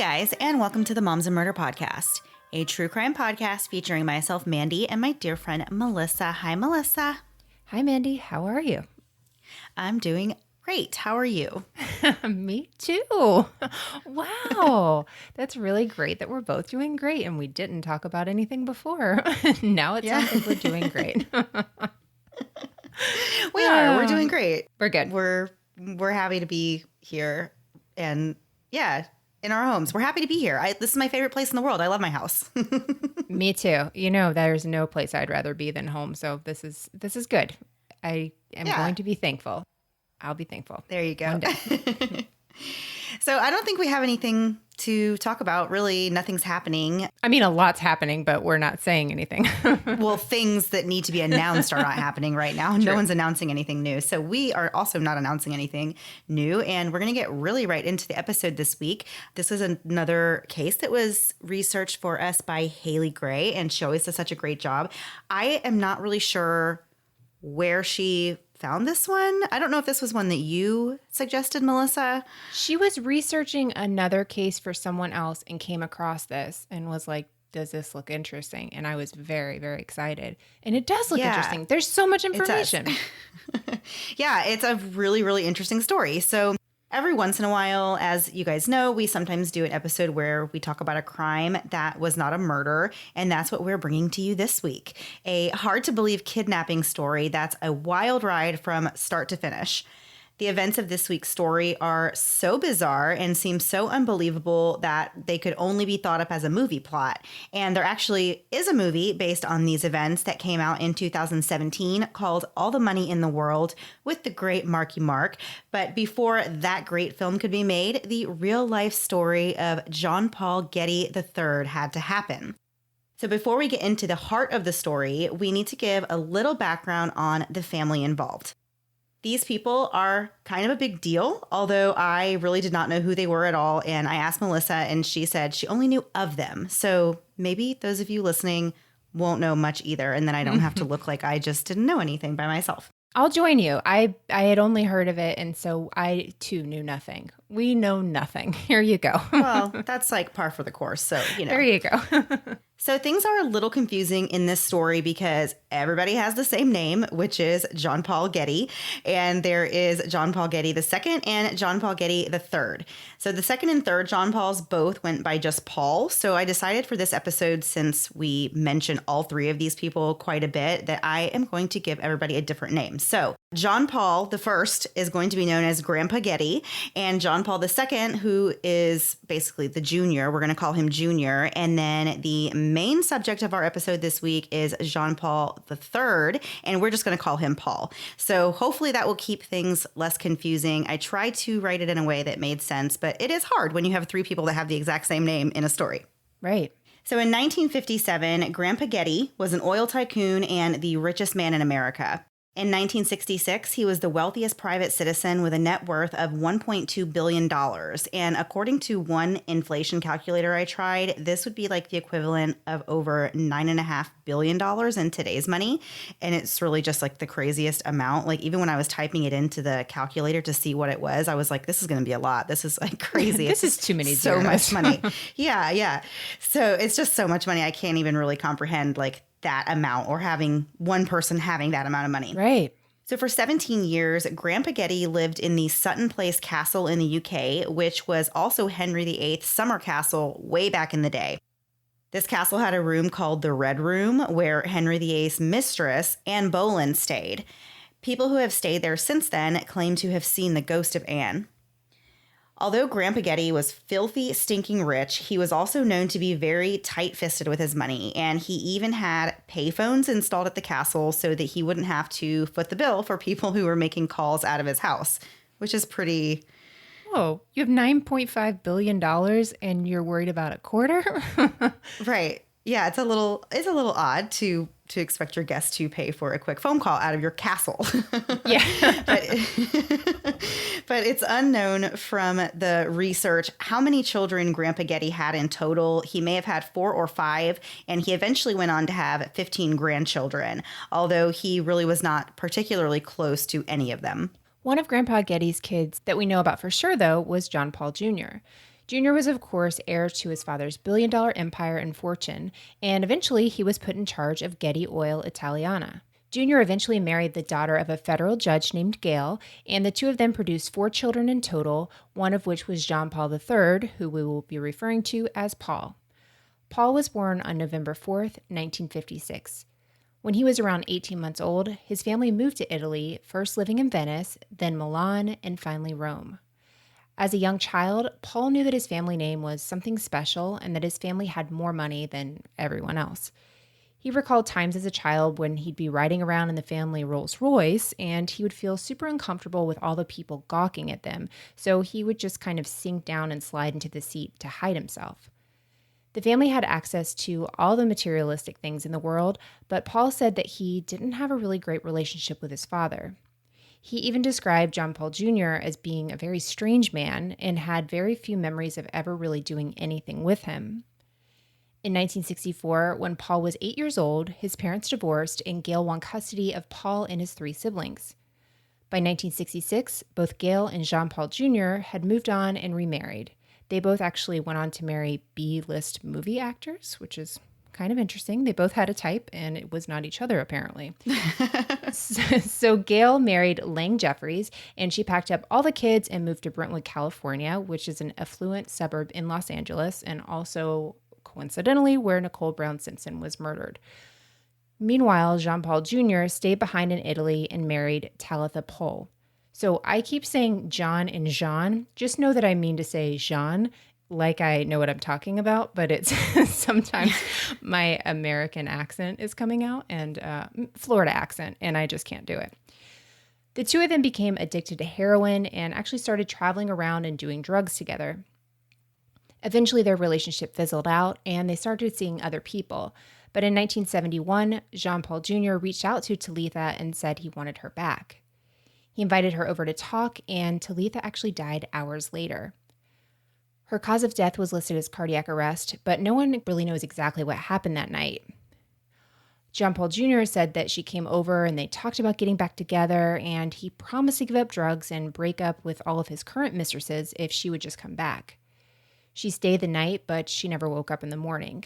guys, and welcome to the Moms and Murder podcast, a true crime podcast featuring myself, Mandy, and my dear friend, Melissa. Hi, Melissa. Hi, Mandy. How are you? I'm doing great. How are you? Me too. Wow. That's really great that we're both doing great and we didn't talk about anything before. Now it sounds like we're doing great. We are. We're doing great. We're good. We're happy to be here and in our homes. We're happy to be here. This is my favorite place in the world. I love my house. Me too. You know, there's no place I'd rather be than home. So this is good. I am going to be thankful. I'll be thankful. There you go. One day. So I don't think we have anything to talk about. Really, nothing's happening. I mean, a lot's happening, but we're not saying anything. Well, things that need to be announced are not happening right now. True. No one's announcing anything new. So we are also not announcing anything new. And we're going to get really right into the episode this week. This is another case that was researched for us by Haley Gray, and she always does such a great job. I am not really sure where she found this one. I don't know if this was one that you suggested, Melissa. She was researching another case for someone else and came across this and was like, does this look interesting? And I was very, very excited. And it does look interesting. There's so much information. Yeah, it's a really, really interesting story. So every once in a while, as you guys know, we sometimes do an episode where we talk about a crime that was not a murder, and that's what we're bringing to you this week. A hard-to-believe kidnapping story that's a wild ride from start to finish. The events of this week's story are so bizarre and seem so unbelievable that they could only be thought up as a movie plot. And there actually is a movie based on these events that came out in 2017 called All the Money in the World with the great Marky Mark. But before that great film could be made, the real-life story of John Paul Getty III had to happen. So before we get into the heart of the story, we need to give a little background on the family involved. These people are kind of a big deal, although I really did not know who they were at all. And I asked Melissa, and she said she only knew of them. So maybe those of you listening won't know much either. And then I don't have to look like I just didn't know anything by myself. I'll join you. I had only heard of it, and so I, too, knew nothing. We know nothing. Here you go. Well, that's like par for the course, so, you know. There you go. So things are a little confusing in this story because everybody has the same name, which is John Paul Getty. And there is John Paul Getty II and John Paul Getty III. So the second and third John Pauls both went by just Paul. So I decided for this episode, since we mention all three of these people quite a bit, that I am going to give everybody a different name. So John Paul I is going to be known as Grandpa Getty, and John Paul II, who is basically the junior, we're going to call him Junior. And then the main subject of our episode this week is Jean Paul III, and we're just going to call him Paul. So hopefully that will keep things less confusing. I tried to write it in a way that made sense, but it is hard when you have three people that have the exact same name in a story. Right. So in 1957, Grandpa Getty was an oil tycoon and the richest man in America. In 1966, he was the wealthiest private citizen with a net worth of $1.2 billion. And according to one inflation calculator I tried, this would be like the equivalent of over $9.5 billion in today's money. And it's really just like the craziest amount. Like even when I was typing it into the calculator to see what it was, I was like, this is going to be a lot. This is like crazy. This is too many zeros. So much money. Yeah. So it's just so much money. I can't even really comprehend like that amount or having one person having that amount of money. Right. So for 17 years, Grandpa Getty lived in the Sutton Place Castle in the UK, which was also Henry VIII's summer castle way back in the day. This castle had a room called the Red Room, where Henry VIII's mistress, Anne Boleyn, stayed. People who have stayed there since then claim to have seen the ghost of Anne. Although Grandpa Getty was filthy, stinking rich, he was also known to be very tight-fisted with his money, and he even had payphones installed at the castle so that he wouldn't have to foot the bill for people who were making calls out of his house, which is pretty... Whoa, you have $9.5 billion and you're worried about a quarter? Right. Yeah, it's a little odd to expect your guests to pay for a quick phone call out of your castle. Yeah. But it's unknown from the research how many children Grandpa Getty had in total. He may have had 4 or 5, and he eventually went on to have 15 grandchildren, although he really was not particularly close to any of them. One of Grandpa Getty's kids that we know about for sure, though, was John Paul Jr. Junior was, of course, heir to his father's billion-dollar empire and fortune, and eventually he was put in charge of Getty Oil Italiana. Junior eventually married the daughter of a federal judge named Gail, and the two of them produced 4 children in total, one of which was John Paul III, who we will be referring to as Paul. Paul was born on November 4th, 1956. When he was around 18 months old, his family moved to Italy, first living in Venice, then Milan, and finally Rome. As a young child, Paul knew that his family name was something special and that his family had more money than everyone else. He recalled times as a child when he'd be riding around in the family Rolls Royce and he would feel super uncomfortable with all the people gawking at them, so he would just kind of sink down and slide into the seat to hide himself. The family had access to all the materialistic things in the world, but Paul said that he didn't have a really great relationship with his father. He even described John Paul Jr. as being a very strange man and had very few memories of ever really doing anything with him. In 1964, when Paul was 8 years old, his parents divorced and Gail won custody of Paul and his 3 siblings. By 1966, both Gail and Jean Paul Jr. had moved on and remarried. They both actually went on to marry B-list movie actors, which is kind of interesting. They both had a type, and it was not each other, apparently. So Gail married Lang Jeffries, and she packed up all the kids and moved to Brentwood, California, which is an affluent suburb in Los Angeles, and also, coincidentally, where Nicole Brown Simpson was murdered. Meanwhile, Jean Paul Jr. stayed behind in Italy and married Talitha Pohl. So I keep saying John and Jean. Just know that I mean to say Jean, like I know what I'm talking about, but it's sometimes my American accent is coming out and Florida accent, and I just can't do it. The two of them became addicted to heroin and actually started traveling around and doing drugs together. Eventually, their relationship fizzled out, and they started seeing other people. But in 1971, Jean Paul Jr. reached out to Talitha and said he wanted her back. He invited her over to talk, and Talitha actually died hours later. Her cause of death was listed as cardiac arrest, but no one really knows exactly what happened that night. Jean Paul Jr. said that she came over and they talked about getting back together, and he promised to give up drugs and break up with all of his current mistresses if she would just come back. She stayed the night, but she never woke up in the morning.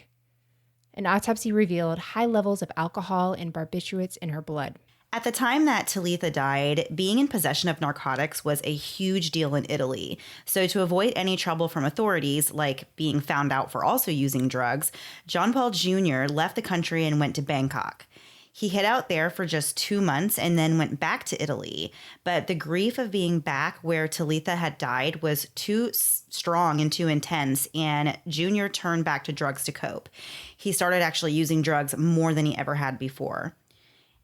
An autopsy revealed high levels of alcohol and barbiturates in her blood. At the time that Talitha died, being in possession of narcotics was a huge deal in Italy. So to avoid any trouble from authorities, like being found out for also using drugs, John Paul Jr. left the country and went to Bangkok. He hid out there for just 2 months and then went back to Italy. But the grief of being back where Talitha had died was too strong and too intense, and Jr. turned back to drugs to cope. He started actually using drugs more than he ever had before.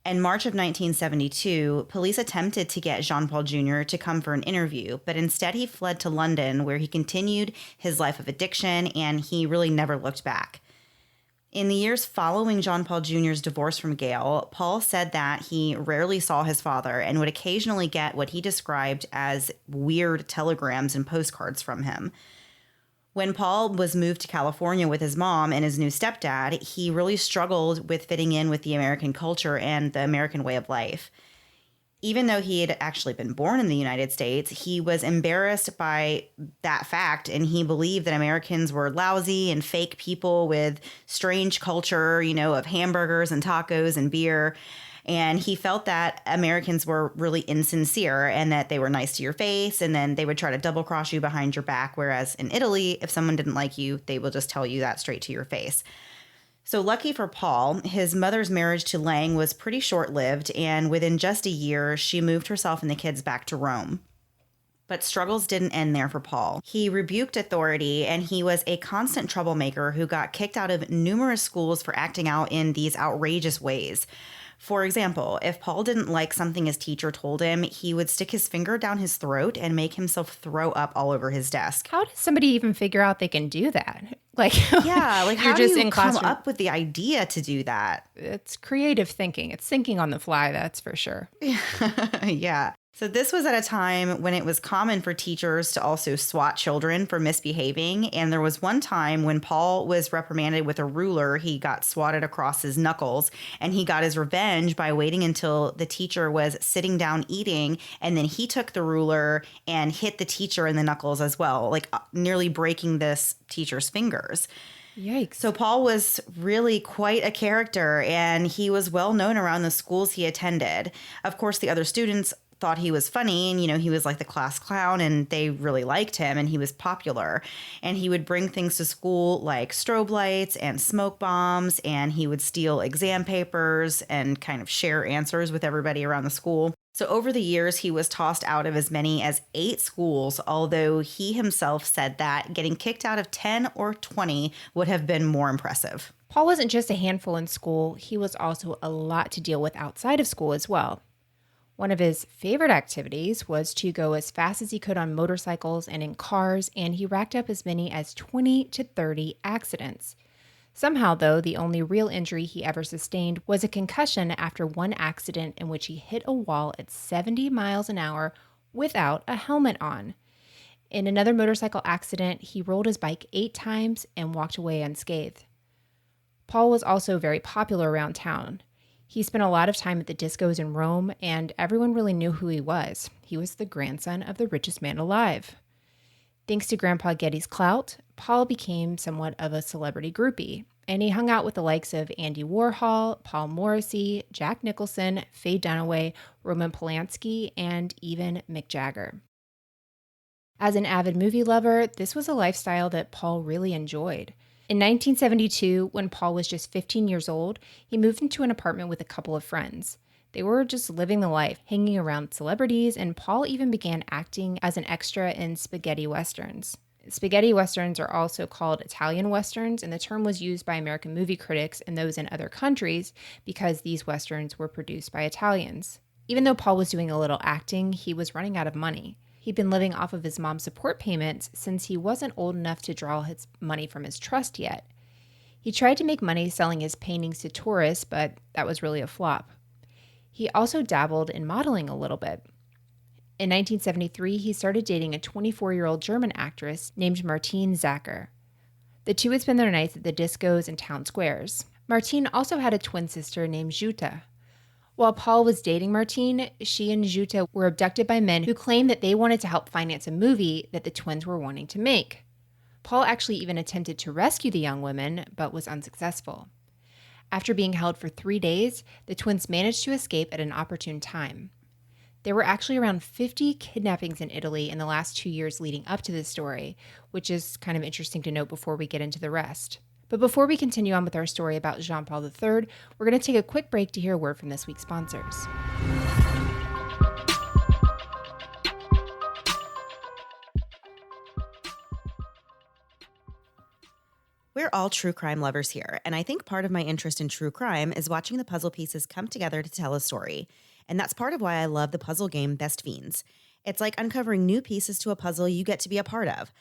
In March of 1972, police attempted to get Jean Paul Jr. to come for an interview, but instead he fled to London, where he continued his life of addiction, and he really never looked back. In the years following Jean Paul Jr.'s divorce from Gail, Paul said that he rarely saw his father and would occasionally get what he described as weird telegrams and postcards from him. When Paul was moved to California with his mom and his new stepdad, he really struggled with fitting in with the American culture and the American way of life. Even though he had actually been born in the United States, he was embarrassed by that fact, and he believed that Americans were lousy and fake people with strange culture, of hamburgers and tacos and beer. And he felt that Americans were really insincere and that they were nice to your face, and then they would try to double cross you behind your back. Whereas in Italy, if someone didn't like you, they will just tell you that straight to your face. So lucky for Paul, his mother's marriage to Lang was pretty short-lived, and within just a year, she moved herself and the kids back to Rome. But struggles didn't end there for Paul. He rebuked authority, and he was a constant troublemaker who got kicked out of numerous schools for acting out in these outrageous ways. For example, if Paul didn't like something his teacher told him, he would stick his finger down his throat and make himself throw up all over his desk. How does somebody even figure out they can do that? Yeah, like how you're just do you in come classroom. up with the idea to do that? It's creative thinking. It's thinking on the fly, that's for sure. Yeah. So this was at a time when it was common for teachers to also swat children for misbehaving. And there was one time when Paul was reprimanded with a ruler. He got swatted across his knuckles, and he got his revenge by waiting until the teacher was sitting down eating. And then he took the ruler and hit the teacher in the knuckles as well, like nearly breaking this teacher's fingers. Yikes. So Paul was really quite a character, and he was well known around the schools he attended. Of course, the other students thought he was funny, and he was like the class clown, and they really liked him, and he was popular. And he would bring things to school like strobe lights and smoke bombs, and he would steal exam papers and kind of share answers with everybody around the school. So over the years, he was tossed out of as many as 8 schools, although he himself said that getting kicked out of 10 or 20 would have been more impressive. Paul wasn't just a handful in school, he was also a lot to deal with outside of school as well. One of his favorite activities was to go as fast as he could on motorcycles and in cars, and he racked up as many as 20 to 30 accidents. Somehow, though, the only real injury he ever sustained was a concussion after one accident in which he hit a wall at 70 miles an hour without a helmet on. In another motorcycle accident, he rolled his bike 8 times and walked away unscathed. Paul was also very popular around town. He spent a lot of time at the discos in Rome, and everyone really knew who he was. He was the grandson of the richest man alive. Thanks to Grandpa Getty's clout, Paul became somewhat of a celebrity groupie, and he hung out with the likes of Andy Warhol, Paul Morrissey, Jack Nicholson, Faye Dunaway, Roman Polanski, and even Mick Jagger. As an avid movie lover, this was a lifestyle that Paul really enjoyed. In 1972, when Paul was just 15 years old, he moved into an apartment with a couple of friends. They were just living the life, hanging around celebrities, and Paul even began acting as an extra in spaghetti westerns. Spaghetti westerns are also called Italian westerns, and the term was used by American movie critics and those in other countries because these westerns were produced by Italians. Even though Paul was doing a little acting, he was running out of money. He'd been living off of his mom's support payments since he wasn't old enough to draw his money from his trust yet. He tried to make money selling his paintings to tourists, but that was really a flop. He also dabbled in modeling a little bit. In 1973, he started dating a 24-year-old German actress named Martine Zacher. The two would spend their nights at the discos and town squares. Martine also had a twin sister named Jutta. While Paul was dating Martine, she and Jutta were abducted by men who claimed that they wanted to help finance a movie that the twins were wanting to make. Paul actually even attempted to rescue the young women, but was unsuccessful. After being held for 3 days, the twins managed to escape at an opportune time. There were actually around 50 kidnappings in Italy in the last 2 years leading up to this story, which is kind of interesting to note before we get into the rest. But before we continue on with our story about Jean-Paul III, we're going to take a quick break to hear a word from this week's sponsors. We're all true crime lovers here, and I think part of my interest in true crime is watching the puzzle pieces come together to tell a story. And that's part of why I love the puzzle game Best Fiends. It's like uncovering new pieces to a puzzle you get to be a part of.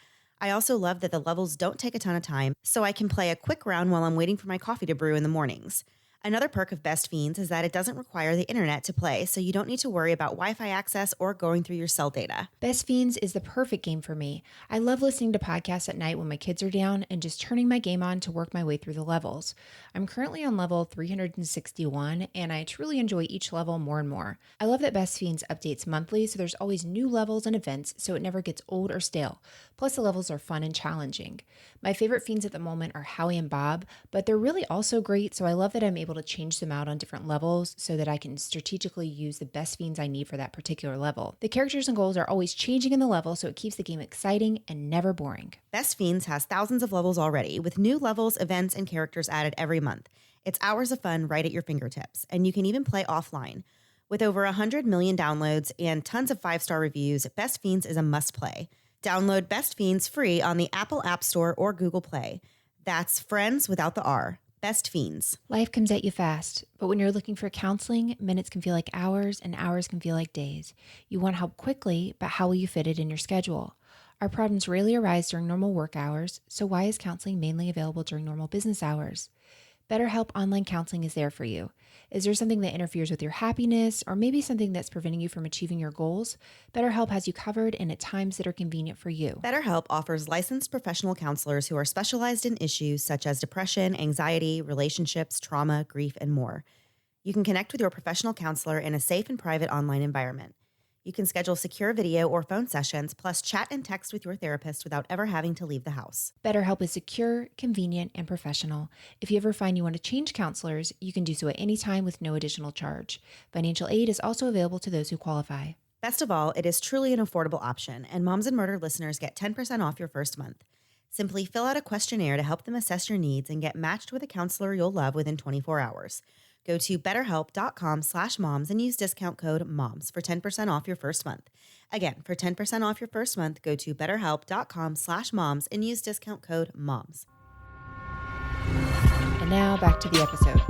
I also love that the levels don't take a ton of time, so I can play a quick round while I'm waiting for my coffee to brew in the mornings. Another perk of Best Fiends is that it doesn't require the internet to play, so you don't need to worry about Wi-Fi access or going through your cell data. Best Fiends is the perfect game for me. I love listening to podcasts at night when my kids are down and just turning my game on to work my way through the levels. I'm currently on level 361, and I truly enjoy each level more and more. I love that Best Fiends updates monthly, so there's always new levels and events, so it never gets old or stale. Plus, the levels are fun and challenging. My favorite fiends at the moment are Howie and Bob, but they're really also great, so I love that I'm able to change them out on different levels so that I can strategically use the best fiends I need for that particular level. The characters and goals are always changing in the level, so it keeps the game exciting and never boring. Best Fiends has thousands of levels already, with new levels, events, and characters added every month. It's hours of fun right at your fingertips, and you can even play offline. With over 100 million downloads and tons of 5-star reviews, Best Fiends is a must-play. Download Best Fiends free on the Apple App Store or Google Play. That's friends without the R. Best Fiends. Life comes at you fast, but when you're looking for counseling, minutes can feel like hours and hours can feel like days. You want help quickly, but how will you fit it in your schedule? Our problems rarely arise during normal work hours, so why is counseling mainly available during normal business hours? BetterHelp Online Counseling is there for you. Is there something that interferes with your happiness, or maybe something that's preventing you from achieving your goals? BetterHelp has you covered and at times that are convenient for you. BetterHelp offers licensed professional counselors who are specialized in issues such as depression, anxiety, relationships, trauma, grief, and more. You can connect with your professional counselor in a safe and private online environment. You can schedule secure video or phone sessions, plus chat and text with your therapist without ever having to leave the house. BetterHelp is secure, convenient, and professional. If you ever find you want to change counselors, you can do so at any time with no additional charge. Financial aid is also available to those who qualify. Best of all, it is truly an affordable option, and Moms and Murder listeners get 10% off your first month. Simply fill out a questionnaire to help them assess your needs and get matched with a counselor you'll love within 24 hours. Go to betterhelp.com/moms and use discount code MOMS for 10% off your first month. Again, for 10% off your first month, go to betterhelp.com/moms and use discount code MOMS. And now back to the episode.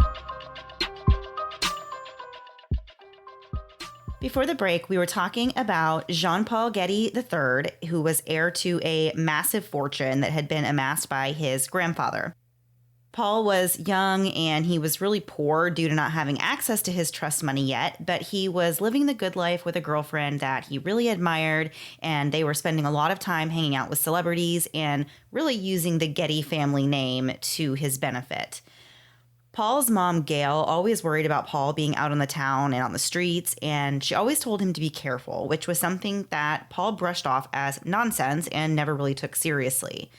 Before the break, we were talking about Jean-Paul Getty III, who was heir to a massive fortune that had been amassed by his grandfather. Paul was young and he was really poor due to not having access to his trust money yet, but he was living the good life with a girlfriend that he really admired, and they were spending a lot of time hanging out with celebrities and really using the Getty family name to his benefit. Paul's mom, Gail, always worried about Paul being out on the town and on the streets, and she always told him to be careful, which was something that Paul brushed off as nonsense and never really took seriously.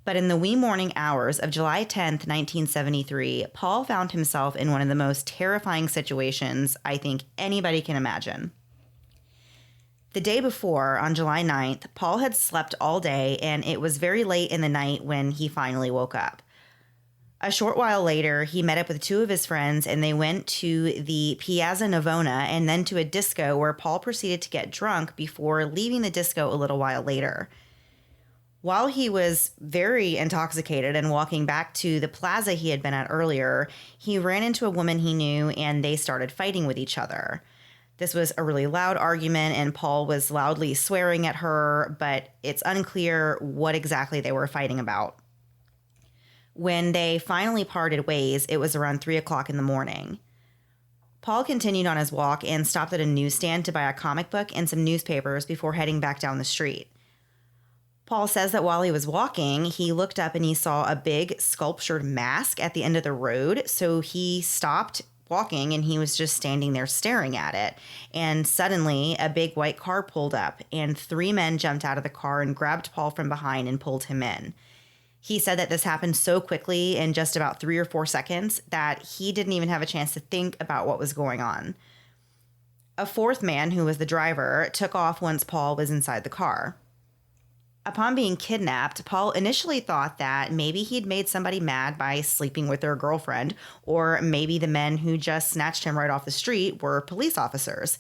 But in the wee morning hours of July 10th, 1973, Paul found himself in one of the most terrifying situations I think anybody can imagine. The day before, on July 9th, Paul had slept all day, and it was very late in the night when he finally woke up. A short while later, he met up with two of his friends, and they went to the Piazza Navona and then to a disco where Paul proceeded to get drunk before leaving the disco a little while later. While he was very intoxicated and walking back to the plaza he had been at earlier, he ran into a woman he knew and they started fighting with each other. This was a really loud argument and Paul was loudly swearing at her, but it's unclear what exactly they were fighting about. When they finally parted ways, it was around 3 o'clock in the morning. Paul continued on his walk and stopped at a newsstand to buy a comic book and some newspapers before heading back down the street. Paul says that while he was walking, he looked up and he saw a big sculptured mask at the end of the road. So he stopped walking and he was just standing there staring at it. And suddenly a big white car pulled up and 3 men jumped out of the car and grabbed Paul from behind and pulled him in. He said that this happened so quickly in just about 3 or 4 seconds that he didn't even have a chance to think about what was going on. A 4th man, who was the driver, took off once Paul was inside the car. Upon being kidnapped, Paul initially thought that maybe he'd made somebody mad by sleeping with their girlfriend, or maybe the men who just snatched him right off the street were police officers.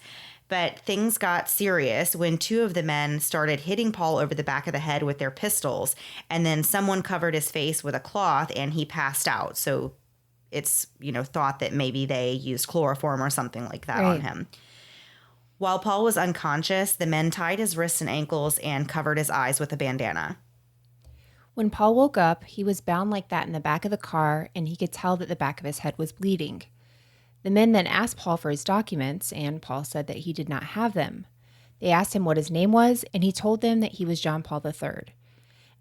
But things got serious when 2 of the men started hitting Paul over the back of the head with their pistols, and then someone covered his face with a cloth and he passed out. So it's, thought that maybe they used chloroform or something like that on him. While Paul was unconscious, the men tied his wrists and ankles and covered his eyes with a bandana. When Paul woke up, he was bound like that in the back of the car, and he could tell that the back of his head was bleeding. The men then asked Paul for his documents, and Paul said that he did not have them. They asked him what his name was, and he told them that he was Jean-Paul III.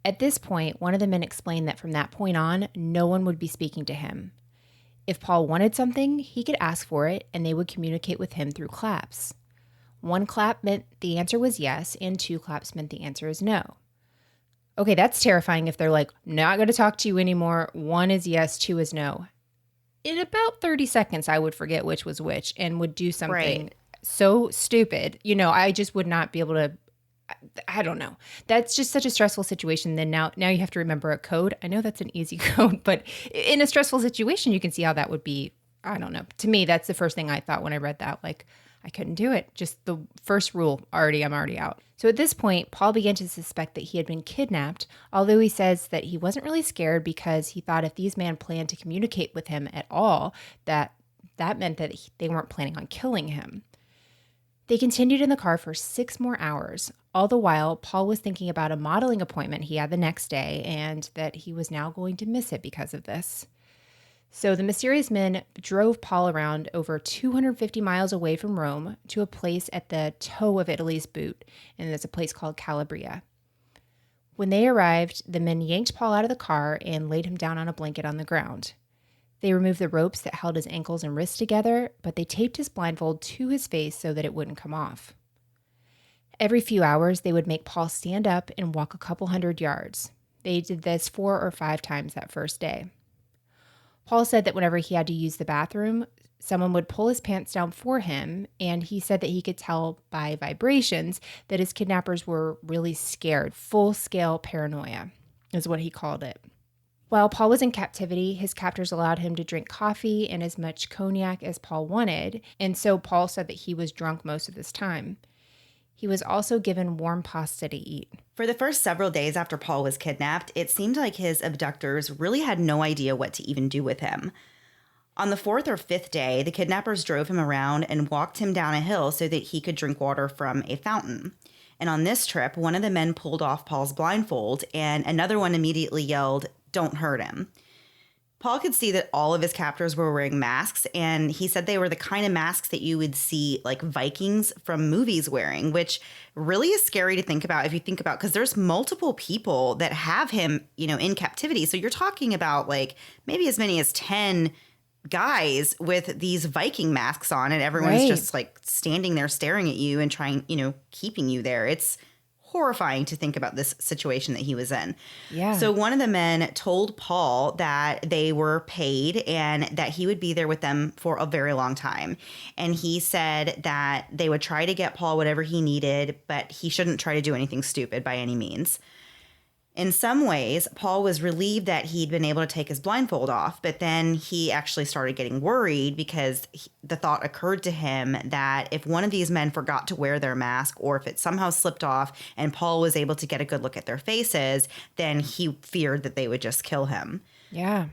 At this point, one of the men explained that from that point on, no one would be speaking to him. If Paul wanted something, he could ask for it, and they would communicate with him through claps. 1 clap meant the answer was yes, and 2 claps meant the answer is no. Okay, that's terrifying if they're like, not going to talk to you anymore. 1 is yes, 2 is no. In about 30 seconds, I would forget which was which and would do something so stupid. I just would not be able to, I don't know. That's just such a stressful situation. Then now you have to remember a code. I know that's an easy code, but in a stressful situation, you can see how that would be, I don't know. To me, that's the first thing I thought when I read that, like, I couldn't do it. Just the first rule, I'm already out. So at this point, Paul began to suspect that he had been kidnapped, although he says that he wasn't really scared because he thought if these men planned to communicate with him at all, that meant that they weren't planning on killing him. They continued in the car for 6 more hours. All the while, Paul was thinking about a modeling appointment he had the next day and that he was now going to miss it because of this. So the mysterious men drove Paul around over 250 miles away from Rome to a place at the toe of Italy's boot, and it's a place called Calabria. When they arrived, the men yanked Paul out of the car and laid him down on a blanket on the ground. They removed the ropes that held his ankles and wrists together, but they taped his blindfold to his face so that it wouldn't come off. Every few hours, they would make Paul stand up and walk a couple hundred yards. They did this 4 or 5 times that first day. Paul said that whenever he had to use the bathroom, someone would pull his pants down for him, and he said that he could tell by vibrations that his kidnappers were really scared. Full-scale paranoia is what he called it. While Paul was in captivity, his captors allowed him to drink coffee and as much cognac as Paul wanted, and so Paul said that he was drunk most of this time. He was also given warm pasta to eat. For the first several days after Paul was kidnapped, it seemed like his abductors really had no idea what to even do with him. On the 4th or 5th day, the kidnappers drove him around and walked him down a hill so that he could drink water from a fountain. And on this trip, one of the men pulled off Paul's blindfold, and another one immediately yelled, "Don't hurt him." Paul could see that all of his captors were wearing masks, and he said they were the kind of masks that you would see like Vikings from movies wearing, which really is scary to think about if you think about, because there's multiple people that have him, in captivity. So you're talking about like maybe as many as 10 guys with these Viking masks on, and everyone's just like standing there staring at you and trying, keeping you there. It's horrifying to think about this situation that he was in. Yeah. So one of the men told Paul that they were paid and that he would be there with them for a very long time. And he said that they would try to get Paul whatever he needed, but he shouldn't try to do anything stupid by any means. In some ways, Paul was relieved that he'd been able to take his blindfold off, but then he actually started getting worried because the thought occurred to him that if one of these men forgot to wear their mask, or if it somehow slipped off and Paul was able to get a good look at their faces, then he feared that they would just kill him. Yeah.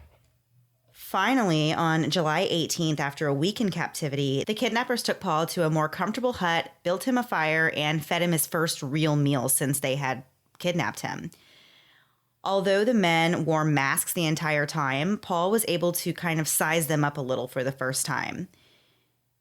Finally, on July 18th, after a week in captivity, the kidnappers took Paul to a more comfortable hut, built him a fire, and fed him his first real meal since they had kidnapped him. Although the men wore masks the entire time, Paul was able to kind of size them up a little for the first time.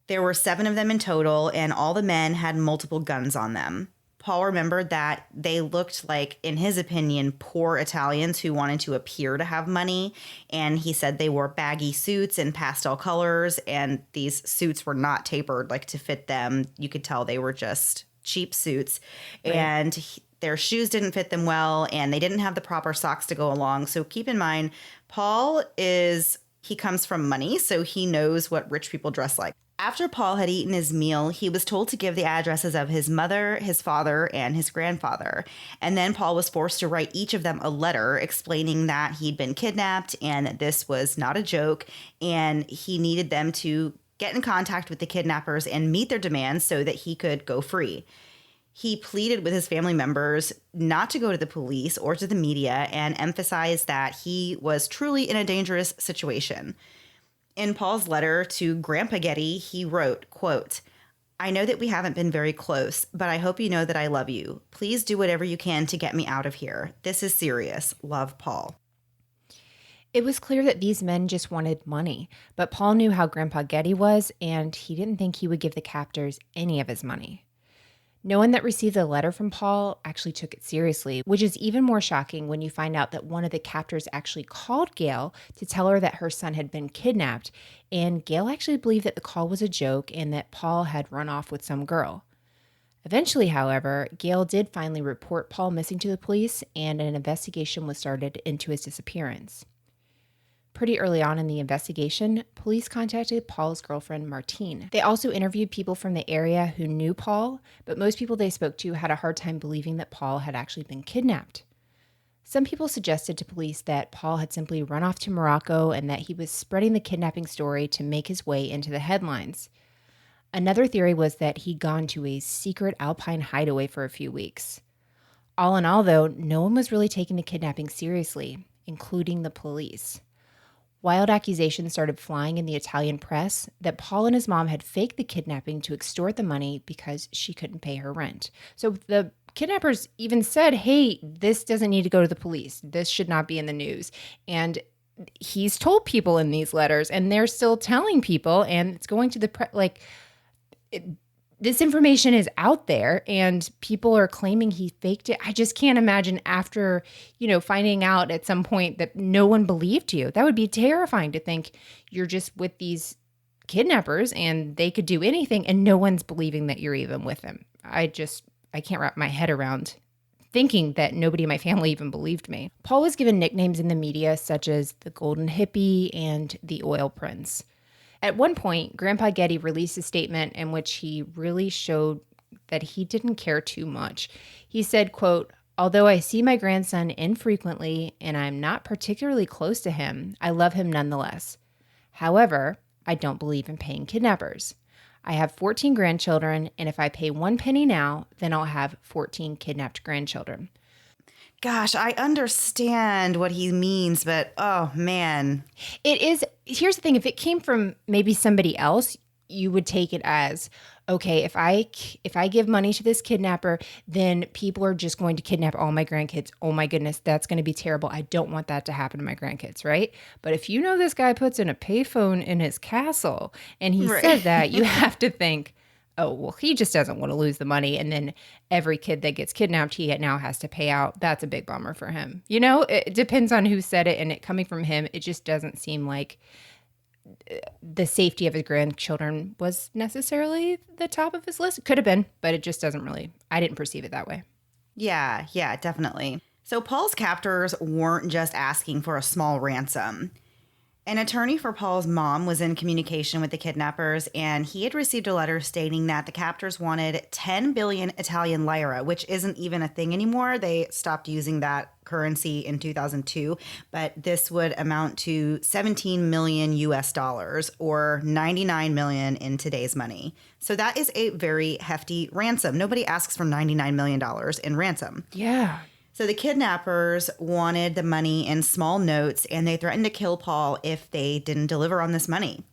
There were 7 of them in total, and all the men had multiple guns on them. Paul remembered that they looked like, in his opinion, poor Italians who wanted to appear to have money, and he said they wore baggy suits in pastel colors, and these suits were not tapered like to fit them. You could tell they were just cheap suits, right. And their shoes didn't fit them well, and they didn't have the proper socks to go along. So keep in mind, Paul he comes from money, so he knows what rich people dress like. After Paul had eaten his meal, he was told to give the addresses of his mother, his father, and his grandfather. And then Paul was forced to write each of them a letter explaining that he'd been kidnapped and that this was not a joke, and he needed them to get in contact with the kidnappers and meet their demands so that he could go free. He pleaded with his family members not to go to the police or to the media and emphasized that he was truly in a dangerous situation. In Paul's letter to Grandpa Getty, he wrote, quote, "I know that we haven't been very close, but I hope you know that I love you. Please do whatever you can to get me out of here. This is serious. Love, Paul." It was clear that these men just wanted money, but Paul knew how Grandpa Getty was, and he didn't think he would give the captors any of his money. No one that received the letter from Paul actually took it seriously, which is even more shocking when you find out that one of the captors actually called Gail to tell her that her son had been kidnapped, and Gail actually believed that the call was a joke and that Paul had run off with some girl. Eventually, however, Gail did finally report Paul missing to the police, and an investigation was started into his disappearance. Pretty early on in the investigation, police contacted Paul's girlfriend, Martine. They also interviewed people from the area who knew Paul, but most people they spoke to had a hard time believing that Paul had actually been kidnapped. Some people suggested to police that Paul had simply run off to Morocco and that he was spreading the kidnapping story to make his way into the headlines. Another theory was that he'd gone to a secret alpine hideaway for a few weeks. All in all, though, no one was really taking the kidnapping seriously, including the police. Wild accusations started flying in the Italian press that Paul and his mom had faked the kidnapping to extort the money because she couldn't pay her rent. So the kidnappers even said, hey, this doesn't need to go to the police. This should not be in the news. And he's told people in these letters, and they're still telling people, and it's going to the this information is out there, and people are claiming he faked it. I just can't imagine after, finding out at some point that no one believed you. That would be terrifying to think you're just with these kidnappers and they could do anything and no one's believing that you're even with them. I can't wrap my head around thinking that nobody in my family even believed me. Paul was given nicknames in the media such as the Golden Hippie and the Oil Prince. At one point, Grandpa Getty released a statement in which he really showed that he didn't care too much. He said, quote, "Although I see my grandson infrequently and I'm not particularly close to him, I love him nonetheless. However, I don't believe in paying kidnappers. I have 14 grandchildren, and if I pay 1 penny now, then I'll have 14 kidnapped grandchildren." Gosh, I understand what he means, but oh man. Here's the thing, if it came from maybe somebody else, you would take it as, okay, if I give money to this kidnapper, then people are just going to kidnap all my grandkids. Oh my goodness, that's going to be terrible. I don't want that to happen to my grandkids, right? But if this guy puts in a payphone in his castle and he said that, you have to think, oh, well, he just doesn't want to lose the money. And then every kid that gets kidnapped, he now has to pay out. That's a big bummer for him. It depends on who said it, and it coming from him, it just doesn't seem like the safety of his grandchildren was necessarily the top of his list. It could have been, but it just doesn't really, I didn't perceive it that way. Yeah, definitely. So Paul's captors weren't just asking for a small ransom. An attorney for Paul's mom was in communication with the kidnappers, and he had received a letter stating that the captors wanted 10 billion Italian lira, which isn't even a thing anymore. They stopped using that currency in 2002, but this would amount to 17 million US dollars or 99 million in today's money. So that is a very hefty ransom. Nobody asks for $99 million in ransom. Yeah. So the kidnappers wanted the money in small notes, and they threatened to kill Paul if they didn't deliver on this money.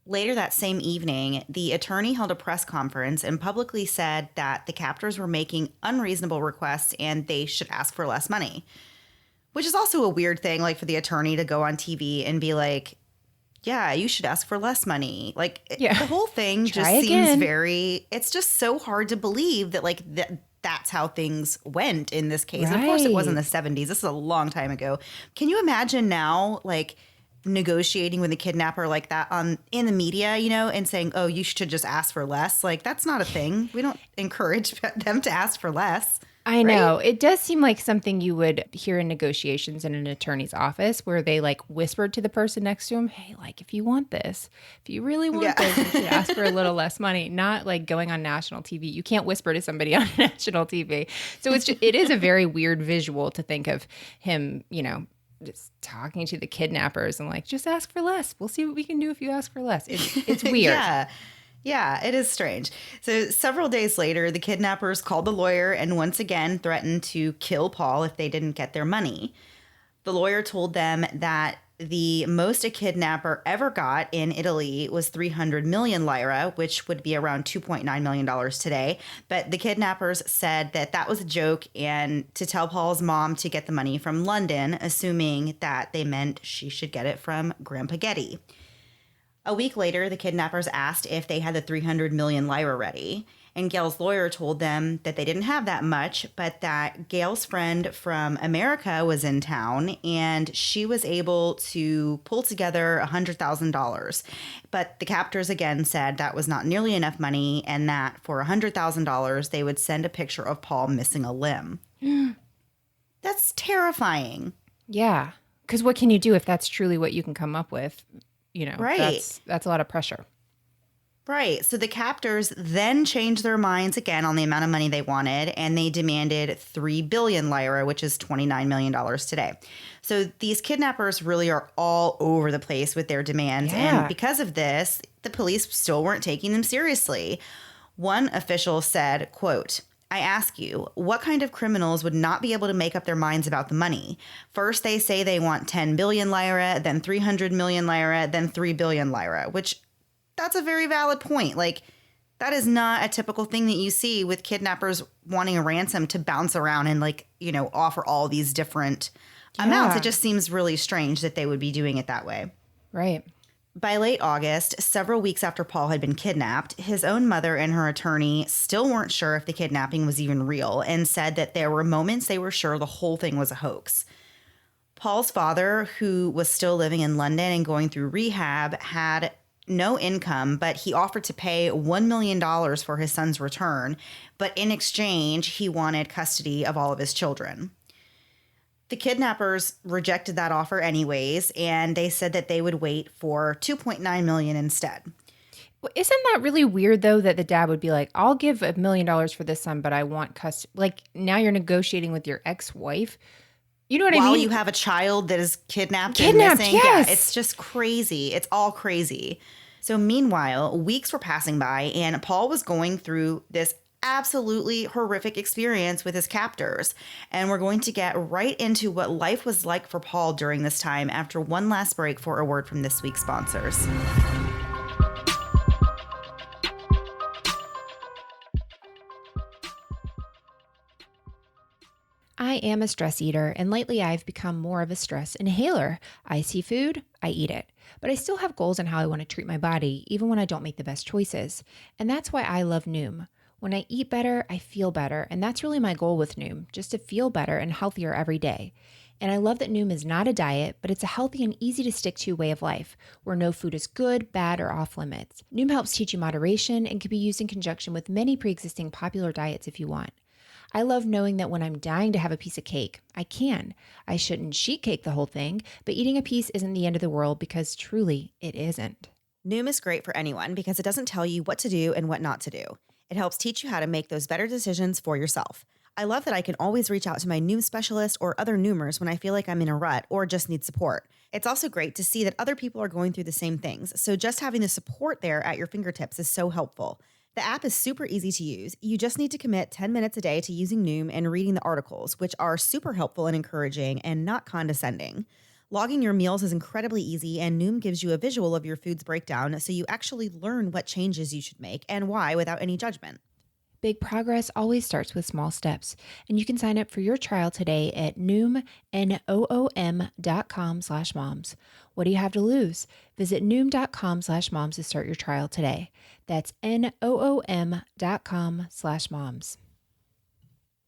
Later that same evening, the attorney held a press conference and publicly said that the captors were making unreasonable requests and they should ask for less money, which is also a weird thing, like for the attorney to go on TV and be like, yeah, you should ask for less money. The whole thing just seems it's just so hard to believe that that's how things went in this case. Right. Of course, it was in the 70s. This is a long time ago. Can you imagine now, negotiating with a kidnapper like that in the media, and saying, oh, you should just ask for less? That's not a thing. We don't encourage them to ask for less. I know. Right? It does seem like something you would hear in negotiations in an attorney's office where they whispered to the person next to him, hey, if you want this, if you really want this, you should ask for a little less money, not going on national TV. You can't whisper to somebody on national TV. So it is a very weird visual to think of him, just talking to the kidnappers and just ask for less. We'll see what we can do if you ask for less. It's weird. Yeah, it is strange. So several days later, the kidnappers called the lawyer and once again threatened to kill Paul if they didn't get their money. The lawyer told them that the most a kidnapper ever got in Italy was 300 million lira, which would be around $2.9 million today. But the kidnappers said that was a joke and to tell Paul's mom to get the money from London, assuming that they meant she should get it from Grandpa Getty. A week later, the kidnappers asked if they had the 300 million lira ready, and Gail's lawyer told them that they didn't have that much, but that Gail's friend from America was in town, and she was able to pull together $100,000. But the captors again said that was not nearly enough money, and that for $100,000, they would send a picture of Paul missing a limb. That's terrifying. Yeah, because what can you do if that's truly what you can come up with? Right. That's a lot of pressure. Right. So the captors then changed their minds again on the amount of money they wanted, and they demanded 3 billion lira, which is $29 million today. So these kidnappers really are all over the place with their demands. Yeah. And because of this, the police still weren't taking them seriously. One official said, quote, I ask you, what kind of criminals would not be able to make up their minds about the money? First, they say they want 10 billion lira, then 300 million lira, then 3 billion lira, which that's a very valid point. That is not a typical thing that you see with kidnappers wanting a ransom to bounce around and offer all these different amounts. Yeah. It just seems really strange that they would be doing it that way. Right. By late August, several weeks after Paul had been kidnapped, his own mother and her attorney still weren't sure if the kidnapping was even real and said that there were moments they were sure the whole thing was a hoax. Paul's father, who was still living in London and going through rehab, had no income, but he offered to pay $1 million for his son's return. But in exchange, he wanted custody of all of his children. The kidnappers rejected that offer anyways, and they said that they would wait for $2.9 million instead. Well, isn't that really weird, though, that the dad would be like, I'll give $1 million for this son, but I want custody. Like, now you're negotiating with your ex-wife. You know what I mean? While you have a child that is kidnapped and Kidnapped, missing. yes. Yeah, it's just crazy. It's all crazy. So meanwhile, weeks were passing by, and Paul was going through this absolutely horrific experience with his captors. And we're going to get right into what life was like for Paul during this time after one last break for a word from this week's sponsors. I am a stress eater, and lately I've become more of a stress inhaler. I see food, I eat it. But I still have goals on how I want to treat my body, even when I don't make the best choices. And that's why I love Noom. When I eat better, I feel better, and that's really my goal with Noom, just to feel better and healthier every day. And I love that Noom is not a diet, but it's a healthy and easy to stick to way of life, where no food is good, bad, or off limits. Noom helps teach you moderation and can be used in conjunction with many pre-existing popular diets if you want. I love knowing that when I'm dying to have a piece of cake, I can. I shouldn't sheet cake the whole thing, but eating a piece isn't the end of the world because truly it isn't. Noom is great for anyone because it doesn't tell you what to do and what not to do. It helps teach you how to make those better decisions for yourself. I love that I can always reach out to my Noom specialist or other Noomers when I feel like I'm in a rut or just need support. It's also great to see that other people are going through the same things, so just having the support there at your fingertips is so helpful. The app is super easy to use. You just need to commit 10 minutes a day to using Noom and reading the articles, which are super helpful and encouraging and not condescending. Logging your meals is incredibly easy, and Noom gives you a visual of your food's breakdown so you actually learn what changes you should make and why without any judgment. Big progress always starts with small steps, and you can sign up for your trial today at noom.com/moms. What do you have to lose? Visit noom.com/moms to start your trial today. That's noom.com/moms.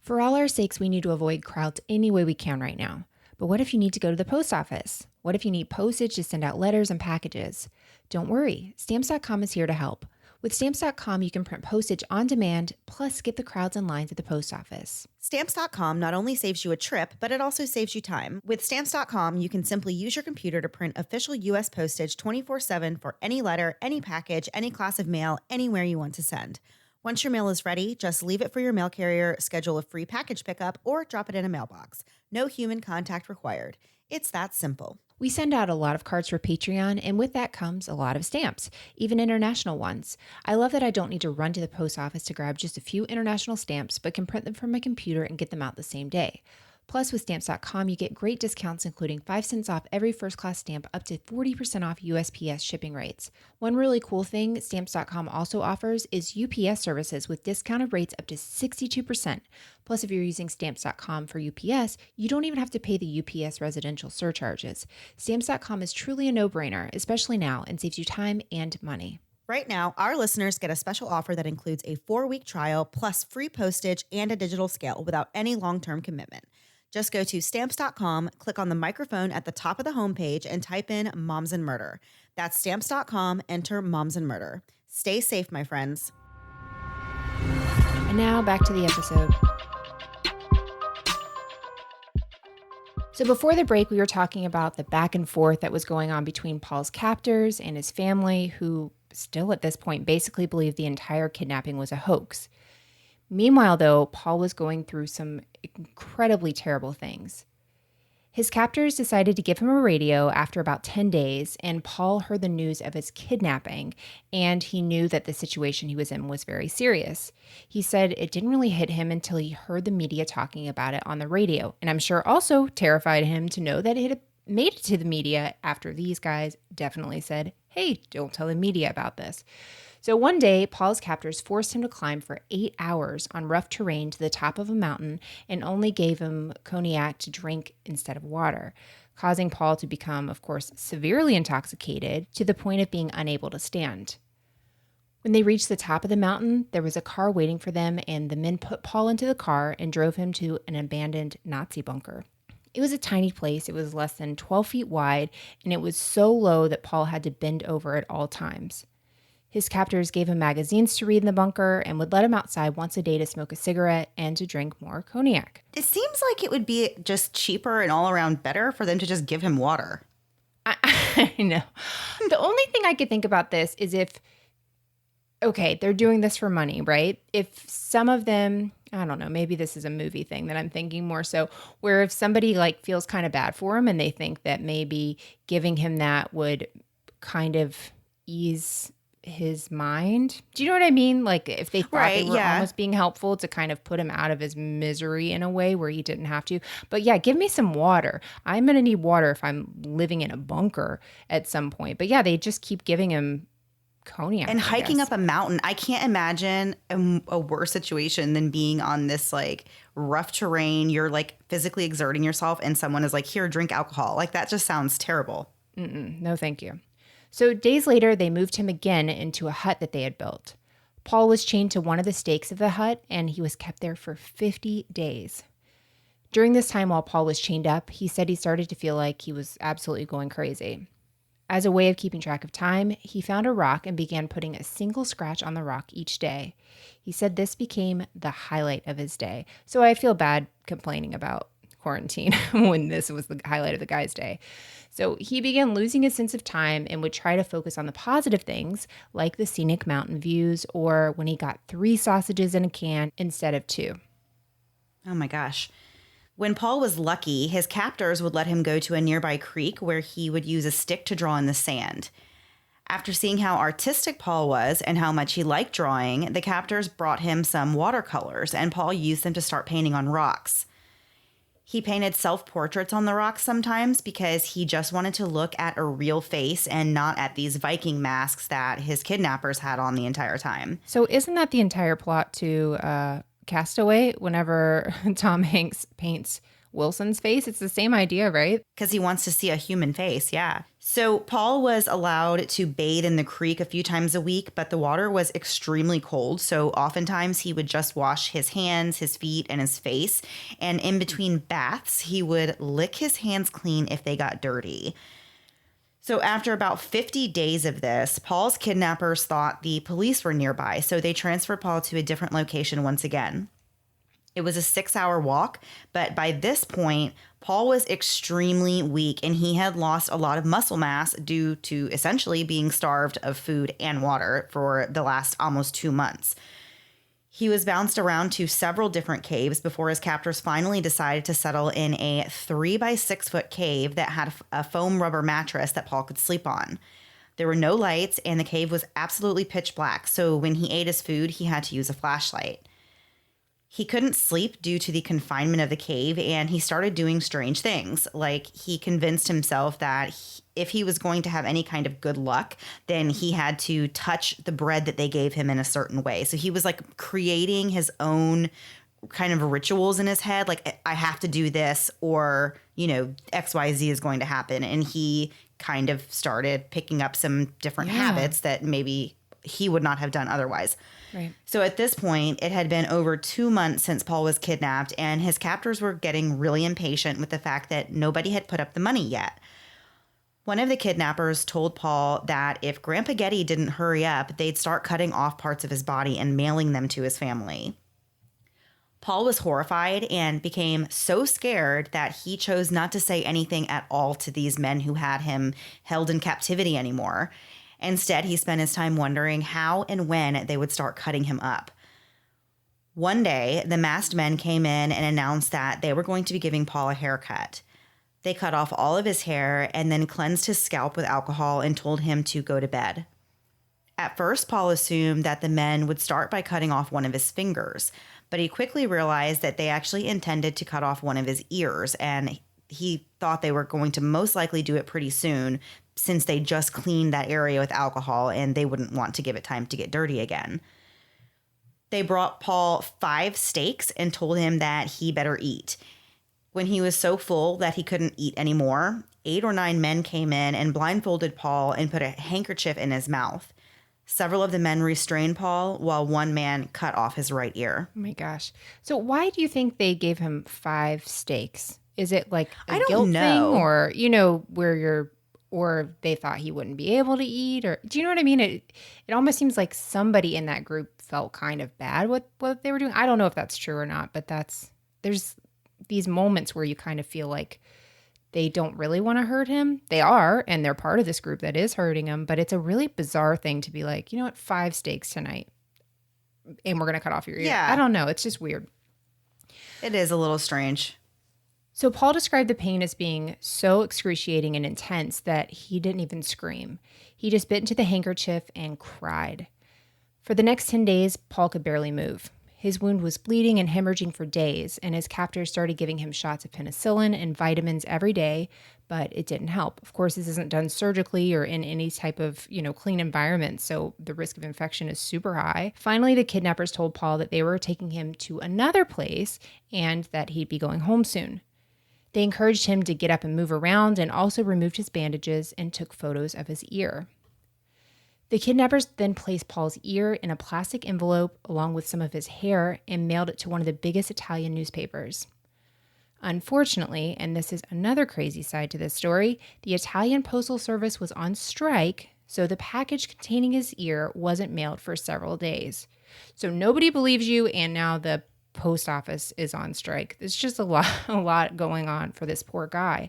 For all our sakes, we need to avoid crowds any way we can right now. But what if you need to go to the post office? What if you need postage to send out letters and packages? Don't worry, Stamps.com is here to help. With Stamps.com, you can print postage on demand, plus skip the crowds and lines at the post office. Stamps.com not only saves you a trip, but it also saves you time. With Stamps.com, you can simply use your computer to print official U.S. postage 24/7 for any letter, any package, any class of mail, anywhere you want to send. Once your mail is ready, just leave it for your mail carrier, schedule a free package pickup, or drop it in a mailbox. No human contact required. It's that simple. We send out a lot of cards for Patreon, and with that comes a lot of stamps, even international ones. I love that I don't need to run to the post office to grab just a few international stamps, but can print them from my computer and get them out the same day. Plus, with Stamps.com, you get great discounts, including 5 cents off every first-class stamp, up to 40% off USPS shipping rates. One really cool thing Stamps.com also offers is UPS services with discounted rates up to 62%. Plus, if you're using Stamps.com for UPS, you don't even have to pay the UPS residential surcharges. Stamps.com is truly a no-brainer, especially now, and saves you time and money. Right now, our listeners get a special offer that includes a 4-week trial plus free postage and a digital scale without any long-term commitment. Just go to Stamps.com, click on the microphone at the top of the homepage, and type in Moms and Murder. That's Stamps.com, enter Moms and Murder. Stay safe, my friends. And now back to the episode. So before the break, we were talking about the back and forth that was going on between Paul's captors and his family, who still at this point basically believed the entire kidnapping was a hoax. Meanwhile, though, Paul was going through some incredibly terrible things. His captors decided to give him a radio after about 10 days, and Paul heard the news of his kidnapping, and he knew that the situation he was in was very serious. He said it didn't really hit him until he heard the media talking about it on the radio, and I'm sure also terrified him to know that it had made it to the media after these guys definitely said, hey, don't tell the media about this. So one day, Paul's captors forced him to climb for 8 hours on rough terrain to the top of a mountain and only gave him cognac to drink instead of water, causing Paul to become, of course, severely intoxicated to the point of being unable to stand. When they reached the top of the mountain, there was a car waiting for them, and the men put Paul into the car and drove him to an abandoned Nazi bunker. It was a tiny place. It was less than 12 feet wide, and it was so low that Paul had to bend over at all times. His captors gave him magazines to read in the bunker and would let him outside once a day to smoke a cigarette and to drink more cognac. It seems like it would be just cheaper and all around better for them to just give him water. I know. The only thing I could think about this is if, okay, they're doing this for money, right? If some of them, I don't know, maybe this is a movie thing that I'm thinking more so, where if somebody like feels kind of bad for him and they think that maybe giving him that would kind of ease his mind. Do you know what I mean? Like if they thought they were almost being helpful to kind of put him out of his misery in a way where he didn't have to. But yeah, give me some water. I'm going to need water if I'm living in a bunker at some point. But yeah, they just keep giving him cognac. And hiking up a mountain. I can't imagine a worse situation than being on this like rough terrain. You're like physically exerting yourself and someone is like, here, drink alcohol. Like that just sounds terrible. No, thank you. So days later, they moved him again into a hut that they had built. Paul was chained to one of the stakes of the hut, and he was kept there for 50 days. During this time while Paul was chained up, he said he started to feel like he was absolutely going crazy. As a way of keeping track of time, he found a rock and began putting a single scratch on the rock each day. He said this became the highlight of his day. So I feel bad complaining about quarantine when this was the highlight of the guy's day. So he began losing his sense of time and would try to focus on the positive things like the scenic mountain views or when he got 3 sausages in a can instead of 2. Oh my gosh. When Paul was lucky, his captors would let him go to a nearby creek where he would use a stick to draw in the sand. After seeing how artistic Paul was and how much he liked drawing, the captors brought him some watercolors and Paul used them to start painting on rocks. He painted self-portraits on the rocks sometimes because he just wanted to look at a real face and not at these Viking masks that his kidnappers had on the entire time. So isn't that the entire plot to Castaway whenever Tom Hanks paints Wilson's face? It's the same idea, right? Because he wants to see a human face, yeah. So Paul was allowed to bathe in the creek a few times a week, but the water was extremely cold. So oftentimes he would just wash his hands, his feet, and his face. And in between baths, he would lick his hands clean if they got dirty. So after about 50 days of this, Paul's kidnappers thought the police were nearby. So they transferred Paul to a different location once again. It was a 6-hour walk, but by this point, Paul was extremely weak and he had lost a lot of muscle mass due to essentially being starved of food and water for the last almost 2 months. He was bounced around to several different caves before his captors finally decided to settle in a 3-by-6 foot cave that had a foam rubber mattress that Paul could sleep on. There were no lights and the cave was absolutely pitch black, so when he ate his food, he had to use a flashlight. He couldn't sleep due to the confinement of the cave, and he started doing strange things. Like he convinced himself that if he was going to have any kind of good luck, then he had to touch the bread that they gave him in a certain way. So he was like creating his own kind of rituals in his head. Like, I have to do this or, XYZ is going to happen. And he kind of started picking up some different habits that maybe he would not have done otherwise. Right. So at this point, it had been over 2 months since Paul was kidnapped, and his captors were getting really impatient with the fact that nobody had put up the money yet. One of the kidnappers told Paul that if Grandpa Getty didn't hurry up, they'd start cutting off parts of his body and mailing them to his family. Paul was horrified and became so scared that he chose not to say anything at all to these men who had him held in captivity anymore. Instead, he spent his time wondering how and when they would start cutting him up. One day, the masked men came in and announced that they were going to be giving Paul a haircut. They cut off all of his hair and then cleansed his scalp with alcohol and told him to go to bed. At first, Paul assumed that the men would start by cutting off one of his fingers, but he quickly realized that they actually intended to cut off one of his ears, and he thought they were going to most likely do it pretty soon since they just cleaned that area with alcohol and they wouldn't want to give it time to get dirty again. They brought Paul 5 steaks and told him that he better eat. When he was so full that he couldn't eat anymore, 8 or 9 men came in and blindfolded Paul and put a handkerchief in his mouth. Several of the men restrained Paul while one man cut off his right ear. Oh my gosh. So why do you think they gave him 5 steaks? Is it like a I don't guilt know. thing, or, where you're, or they thought he wouldn't be able to eat, or do you know what I mean? It almost seems like somebody in that group felt kind of bad with what they were doing. I don't know if that's true or not, but there's these moments where you kind of feel like they don't really want to hurt him. They are, and they're part of this group that is hurting him, but it's a really bizarre thing to be like, you know what, 5 steaks tonight, and we're going to cut off your ear. Yeah. I don't know. It's just weird. It is a little strange. So Paul described the pain as being so excruciating and intense that he didn't even scream. He just bit into the handkerchief and cried. For the next 10 days, Paul could barely move. His wound was bleeding and hemorrhaging for days, and his captors started giving him shots of penicillin and vitamins every day, but it didn't help. Of course, this isn't done surgically or in any type of, clean environment, so the risk of infection is super high. Finally, the kidnappers told Paul that they were taking him to another place and that he'd be going home soon. They encouraged him to get up and move around and also removed his bandages and took photos of his ear. The kidnappers then placed Paul's ear in a plastic envelope along with some of his hair and mailed it to one of the biggest Italian newspapers. Unfortunately, and this is another crazy side to this story, the Italian Postal Service was on strike, so the package containing his ear wasn't mailed for several days. So nobody believes you, and now the post office is on strike. There's just a lot going on for this poor guy.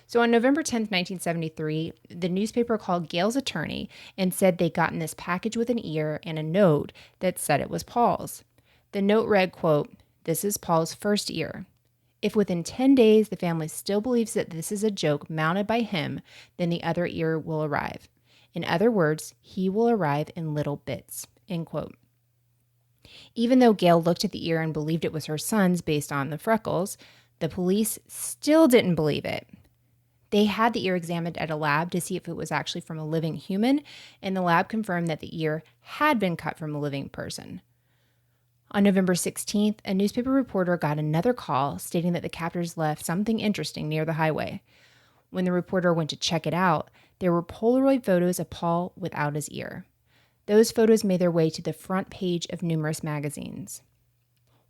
So on November 10th, 1973, the newspaper called Gale's attorney and said they'd gotten this package with an ear and a note that said it was Paul's. The note read, quote, "This is Paul's first ear. If within 10 days the family still believes that this is a joke mounted by him, then the other ear will arrive. In other words, he will arrive in little bits," end quote. Even though Gale looked at the ear and believed it was her son's based on the freckles, the police still didn't believe it. They had the ear examined at a lab to see if it was actually from a living human, and the lab confirmed that the ear had been cut from a living person. On November 16th, a newspaper reporter got another call stating that the captors left something interesting near the highway. When the reporter went to check it out, there were Polaroid photos of Paul without his ear. Those photos made their way to the front page of numerous magazines.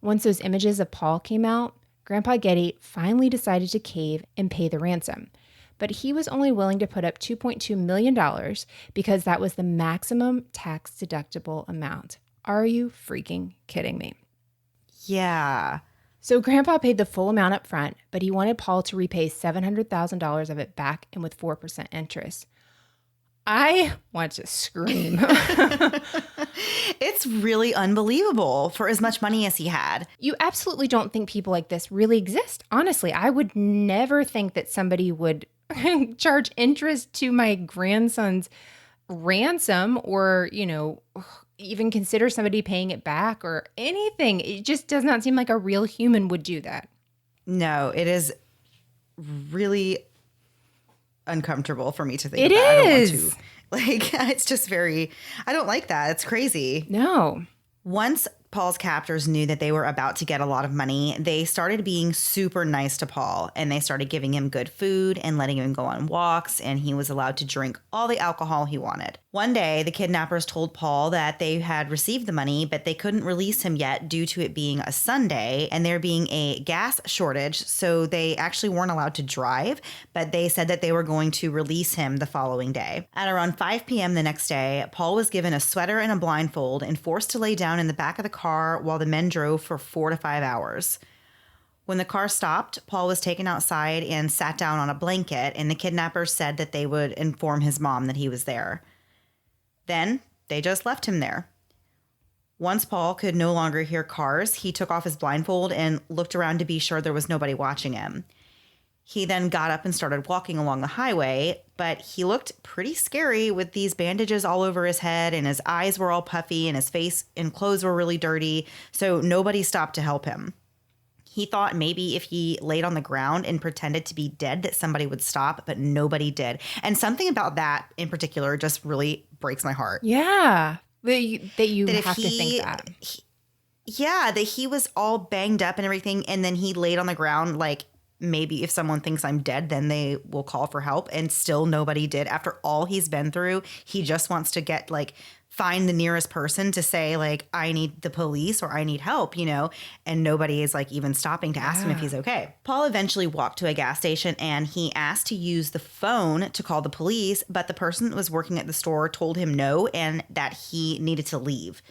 Once those images of Paul came out, Grandpa Getty finally decided to cave and pay the ransom. But he was only willing to put up $2.2 million because that was the maximum tax-deductible amount. Are you freaking kidding me? Yeah. So Grandpa paid the full amount up front, but he wanted Paul to repay $700,000 of it back and with 4% interest. I want to scream. It's really unbelievable for as much money as he had. You absolutely don't think people like this really exist. Honestly, I would never think that somebody would charge interest to my grandson's ransom or, even consider somebody paying it back or anything. It just does not seem like a real human would do that. No, it is really uncomfortable for me to think it about. Is. I don't want to. It's just I don't like that. It's crazy. No. Once Paul's captors knew that they were about to get a lot of money, they started being super nice to Paul, and they started giving him good food and letting him go on walks, and he was allowed to drink all the alcohol he wanted. One day, the kidnappers told Paul that they had received the money, but they couldn't release him yet due to it being a Sunday and there being a gas shortage, so they actually weren't allowed to drive, but they said that they were going to release him the following day. At around 5 p.m. the next day, Paul was given a sweater and a blindfold and forced to lay down in the back of the car while the men drove for 4 to 5 hours. When the car stopped, Paul was taken outside and sat down on a blanket, and the kidnappers said that they would inform his mom that he was there. Then they just left him there. Once Paul could no longer hear cars, he took off his blindfold and looked around to be sure there was nobody watching him. He then got up and started walking along the highway, but he looked pretty scary with these bandages all over his head, and his eyes were all puffy and his face and clothes were really dirty, so nobody stopped to help him. He thought maybe if he laid on the ground and pretended to be dead that somebody would stop, but nobody did. And something about that in particular just really breaks my heart. Yeah. That you That if have to think that. Yeah, that he was all banged up and everything, and then he laid on the ground like maybe if someone thinks I'm dead, then they will call for help, and still nobody did. After all he's been through, he just wants to get like find the nearest person to say like I need the police or I need help, and nobody is like even stopping to ask him if he's okay. Paul eventually walked to a gas station and he asked to use the phone to call the police, but the person that was working at the store told him no and that he needed to leave.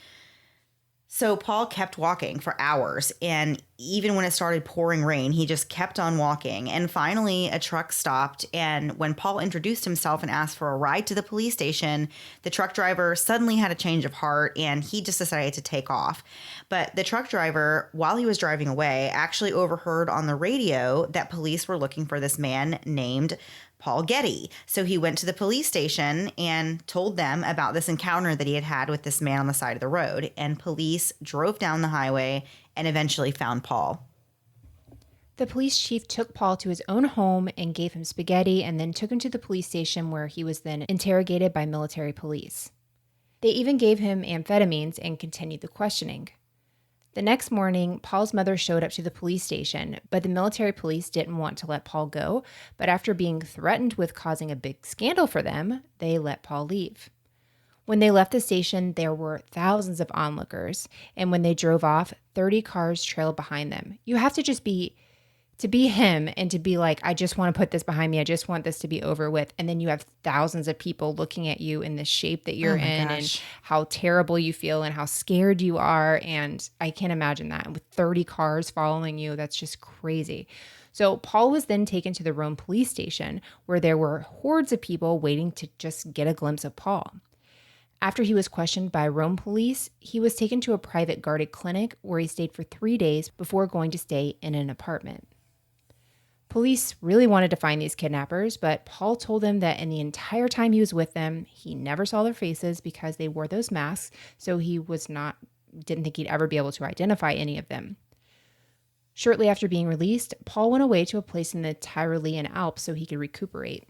So Paul kept walking for hours, and even when it started pouring rain, he just kept on walking. And finally, a truck stopped, and when Paul introduced himself and asked for a ride to the police station, the truck driver suddenly had a change of heart, and he just decided to take off. But the truck driver, while he was driving away, actually overheard on the radio that police were looking for this man named Paul Getty. So he went to the police station and told them about this encounter that he had had with this man on the side of the road. And police drove down the highway and eventually found Paul. The police chief took Paul to his own home and gave him spaghetti and then took him to the police station where he was then interrogated by military police. They even gave him amphetamines and continued the questioning. The next morning, Paul's mother showed up to the police station, but the military police didn't want to let Paul go. But after being threatened with causing a big scandal for them, they let Paul leave. When they left the station, there were thousands of onlookers, and when they drove off, 30 cars trailed behind them. You have to just be him and to be like, I just want to put this behind me. I just want this to be over with. And then you have thousands of people looking at you in the shape that you're in and how terrible you feel and how scared you are. And I can't imagine that. And with 30 cars following you, that's just crazy. So Paul was then taken to the Rome police station where there were hordes of people waiting to just get a glimpse of Paul. After he was questioned by Rome police, he was taken to a private guarded clinic where he stayed for 3 days before going to stay in an apartment. Police really wanted to find these kidnappers, but Paul told them that in the entire time he was with them, he never saw their faces because they wore those masks, so he didn't think he'd ever be able to identify any of them. Shortly after being released, Paul went away to a place in the Tyrolean Alps so he could recuperate.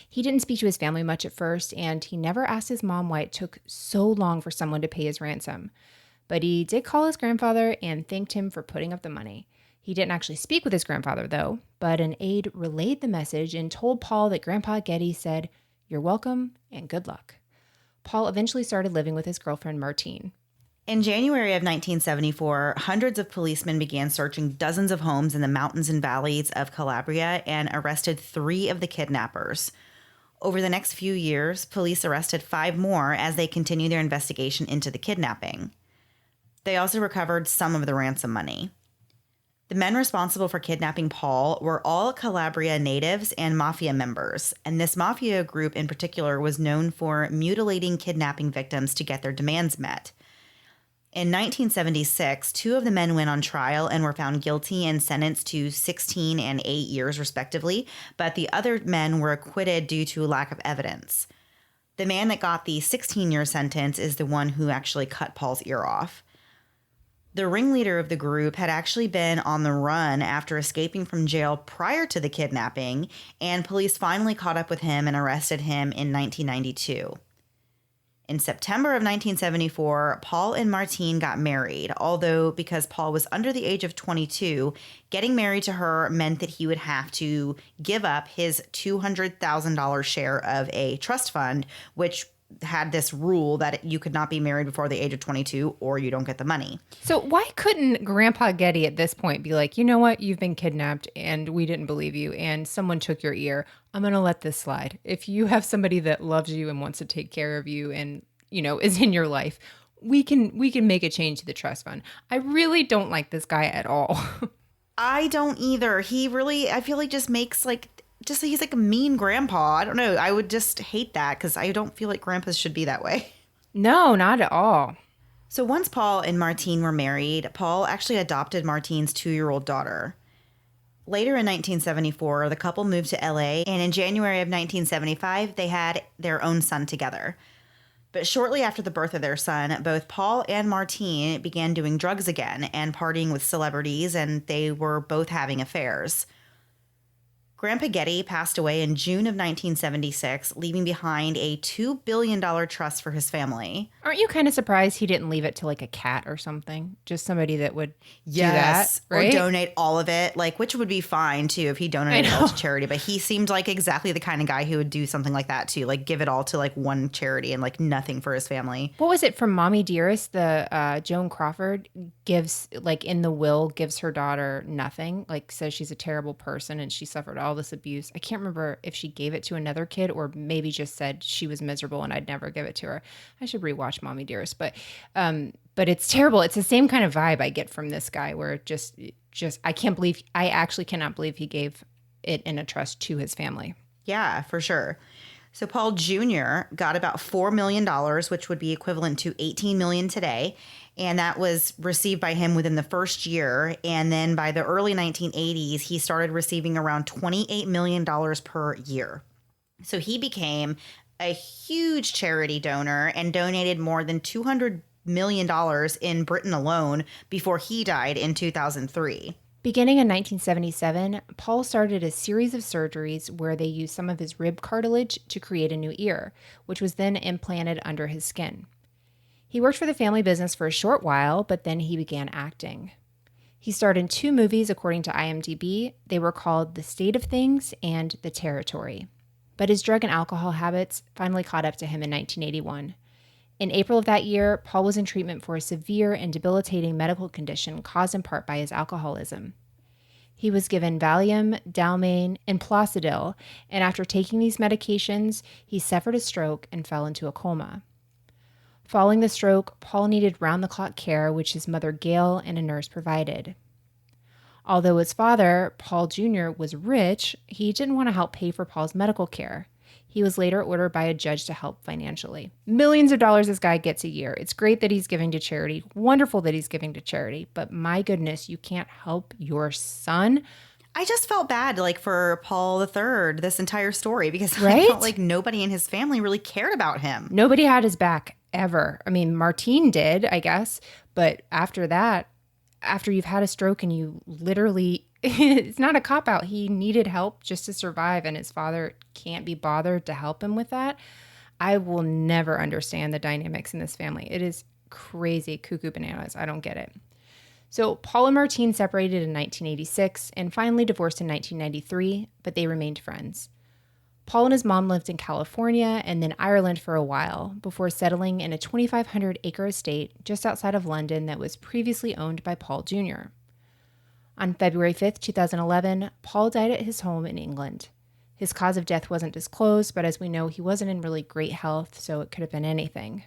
He didn't speak to his family much at first, and he never asked his mom why it took so long for someone to pay his ransom. But he did call his grandfather and thanked him for putting up the money. He didn't actually speak with his grandfather, though, but an aide relayed the message and told Paul that Grandpa Getty said, "You're welcome and good luck." Paul eventually started living with his girlfriend, Martine. In January of 1974, hundreds of policemen began searching dozens of homes in the mountains and valleys of Calabria and arrested 3 of the kidnappers. Over the next few years, police arrested 5 more as they continued their investigation into the kidnapping. They also recovered some of the ransom money. The men responsible for kidnapping Paul were all Calabria natives and mafia members, and this mafia group in particular was known for mutilating kidnapping victims to get their demands met. In 1976, 2 of the men went on trial and were found guilty and sentenced to 16 and 8 years respectively, but the other men were acquitted due to lack of evidence. The man that got the 16-year sentence is the one who actually cut Paul's ear off. The ringleader of the group had actually been on the run after escaping from jail prior to the kidnapping, and police finally caught up with him and arrested him in 1992. In September of 1974, Paul and Martine got married, although because Paul was under the age of 22, getting married to her meant that he would have to give up his $200,000 share of a trust fund, which had this rule that you could not be married before the age of 22 or you don't get the money. So why couldn't Grandpa Getty at this point be like, you know what, you've been kidnapped and we didn't believe you and someone took your ear. I'm going to let this slide. If you have somebody that loves you and wants to take care of you and, is in your life, we can make a change to the trust fund. I really don't like this guy at all. I don't either. I feel like just makes he's like a mean grandpa. I don't know. I would just hate that because I don't feel like grandpas should be that way. No, not at all. So once Paul and Martine were married, Paul actually adopted Martine's 2-year-old daughter. Later in 1974, the couple moved to LA, and in January of 1975, they had their own son together. But shortly after the birth of their son, both Paul and Martine began doing drugs again and partying with celebrities, and they were both having affairs. Grandpa Getty passed away in June of 1976, leaving behind a $2 billion trust for his family. Aren't you kind of surprised he didn't leave it to like a cat or something? Just somebody that would do that, right? Or donate all of it, like, which would be fine too if he donated it all to charity. But he seemed like exactly the kind of guy who would do something like that too, like give it all to like one charity and like nothing for his family. What was it from Mommy Dearest? The Joan Crawford gives, like in the will, gives her daughter nothing, like says she's a terrible person and she suffered all this abuse. I can't remember if she gave it to another kid or maybe just said she was miserable and I'd never give it to her. I should rewatch Mommy Dearest, but it's terrible. It's the same kind of vibe I get from this guy where just I actually cannot believe he gave it in a trust to his family. Yeah, for sure. So Paul Jr. got about $4 million, which would be equivalent to $18 million today. And that was received by him within the first year. And then by the early 1980s, he started receiving around $28 million per year. So he became a huge charity donor and donated more than $200 million in Britain alone before he died in 2003. Beginning in 1977, Paul started a series of surgeries where they used some of his rib cartilage to create a new ear, which was then implanted under his skin. He worked for the family business for a short while, but then he began acting. He starred in 2 movies according to IMDb. They were called The State of Things and The Territory. But his drug and alcohol habits finally caught up to him in 1981. In April of that year, Paul was in treatment for a severe and debilitating medical condition caused in part by his alcoholism. He was given Valium, Dalmane, and Placidil, and after taking these medications, he suffered a stroke and fell into a coma. Following the stroke, Paul needed round-the-clock care, which his mother Gail and a nurse provided. Although his father, Paul Jr., was rich, he didn't want to help pay for Paul's medical care. He was later ordered by a judge to help financially. Millions of dollars this guy gets a year. It's great that he's giving to charity. Wonderful that he's giving to charity. But my goodness, you can't help your son. I just felt bad, like, for Paul III, this entire story, because Right? I felt like nobody in his family really cared about him. Nobody had his back ever. I mean, Martine did, I guess. But after that, after you've had a stroke and you literally, it's not a cop-out. He needed help just to survive, and his father can't be bothered to help him with that. I will never understand the dynamics in this family. It is crazy, cuckoo bananas. I don't get it. So Paul and Martine separated in 1986 and finally divorced in 1993, but they remained friends. Paul and his mom lived in California and then Ireland for a while before settling in a 2,500-acre estate just outside of London that was previously owned by Paul Jr. On February 5th, 2011, Paul died at his home in England. His cause of death wasn't disclosed, but as we know, he wasn't in really great health, so it could have been anything.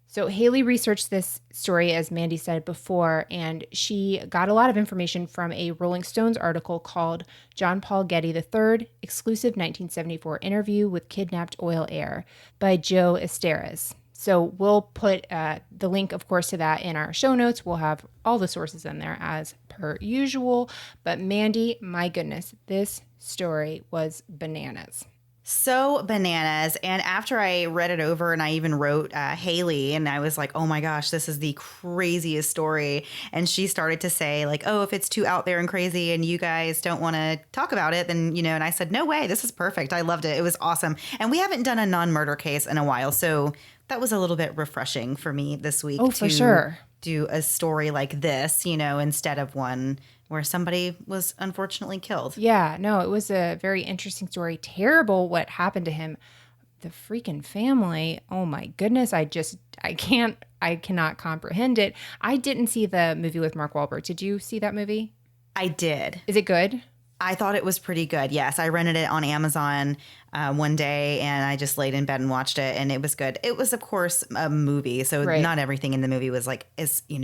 So Haley researched this story, as Mandy said before, and she got a lot of information from a Rolling Stones article called John Paul Getty III, Exclusive 1974 Interview with Kidnapped Oil Heir by Joe Esteras. So we'll put the link, of course, to that in our show notes. We'll have all the sources in there as per usual. But Mandy, my goodness, this story was bananas. So bananas. And after I read it over and I even wrote Haley and I was like, oh my gosh, this is the craziest story. And she started to say like, oh, if it's too out there and crazy and you guys don't want to talk about it, then, you know, and I said, no way, this is perfect. I loved it. It was awesome. And we haven't done a non-murder case in a while. So that was a little bit refreshing for me this week. Oh, for sure. Do a story like this, you know, instead of one where somebody was unfortunately killed. Yeah, no, it was a very interesting story. Terrible what happened to him. The freaking family. Oh my goodness. I cannot comprehend it. I didn't see the movie with Mark Wahlberg. Did you see that movie? I did. Is it good? I thought it was pretty good. Yes, I rented it on Amazon one day and I just laid in bed and watched it and it was good. It was, of course, a movie. So not everything in the movie was like,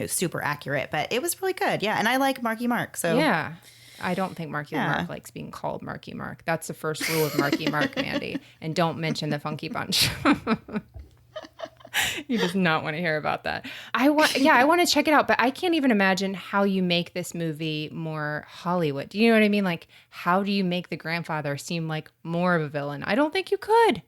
super accurate, but it was really good. Yeah. And I like Marky Mark. So yeah, I don't think Marky Mark likes being called Marky Mark. That's the first rule of Marky Mark, Mandy. And don't mention the Funky Bunch. He does not want to hear about that. I want to check it out, but I can't even imagine how you make this movie more Hollywood. Do you know what I mean? Like, how do you make the grandfather seem like more of a villain? I don't think you could.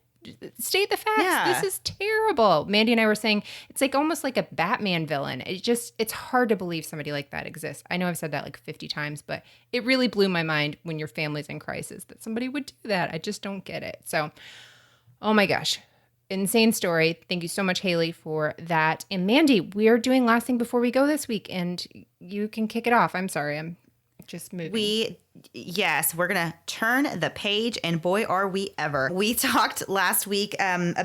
state the facts. Yeah. This is terrible. Mandy and I were saying it's like almost like a Batman villain. It's hard to believe somebody like that exists. I know I've said that like 50 times, but it really blew my mind when your family's in crisis that somebody would do that. I just don't get it. So, oh my gosh. Insane story. Thank you so much, Haley, for that. And Mandy, we're doing last thing before we go this week, and you can kick it off. I'm sorry. I'm just moving. Yes, we're going to turn the page, and boy, are we ever. We talked last week,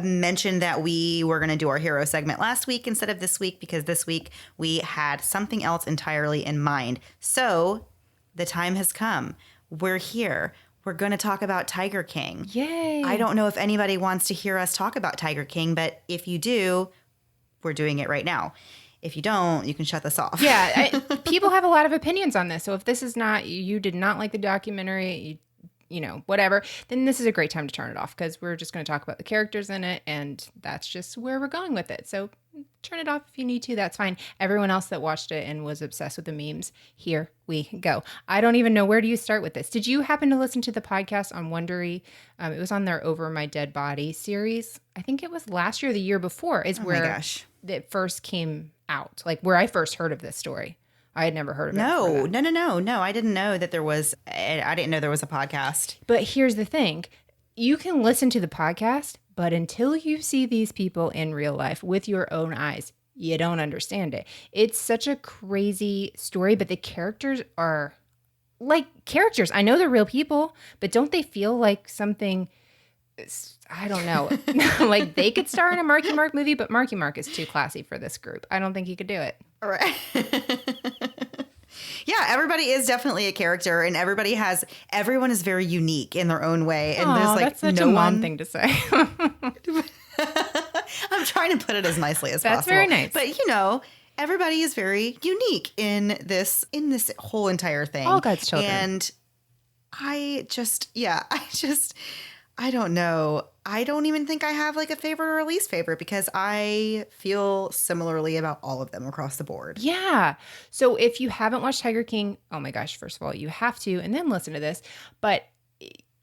mentioned that we were going to do our hero segment last week instead of this week, because this week we had something else entirely in mind. So the time has come. We're here. We're going to talk about Tiger King. Yay. I don't know if anybody wants to hear us talk about Tiger King, but if you do, we're doing it right now. If you don't, you can shut this off. Yeah, people have a lot of opinions on this. So if this is not, you did not like the documentary, you know, whatever, then this is a great time to turn it off, because we're just going to talk about the characters in it, and that's just where we're going with it. So turn it off if you need to. That's fine. Everyone else that watched it and was obsessed with the memes, here we go. I don't even know, where do you start with this? Did you happen to listen to the podcast on Wondery? It was on their Over My Dead Body series. I think it was last year or the year before is where it first came out, like where I first heard of this story. I had never heard of it. No. I didn't know that there was. I didn't know there was a podcast. But here's the thing. You can listen to the podcast, but until you see these people in real life with your own eyes, you don't understand it. It's such a crazy story, but the characters are like characters. I know they're real people, but don't they feel like something, I don't know, like they could star in a Marky Mark movie, but Marky Mark is too classy for this group. I don't think he could do it. All right. Yeah, everybody is definitely a character, and everyone is very unique in their own way. And there's like that's such a mom thing to say. I'm trying to put it as nicely as possible. That's very nice. But you know, everybody is very unique in this whole entire thing. All God's children. And I don't know. I don't even think I have like a favorite or a least favorite, because I feel similarly about all of them across the board. Yeah. So if you haven't watched Tiger King, oh my gosh, first of all, you have to, and then listen to this. But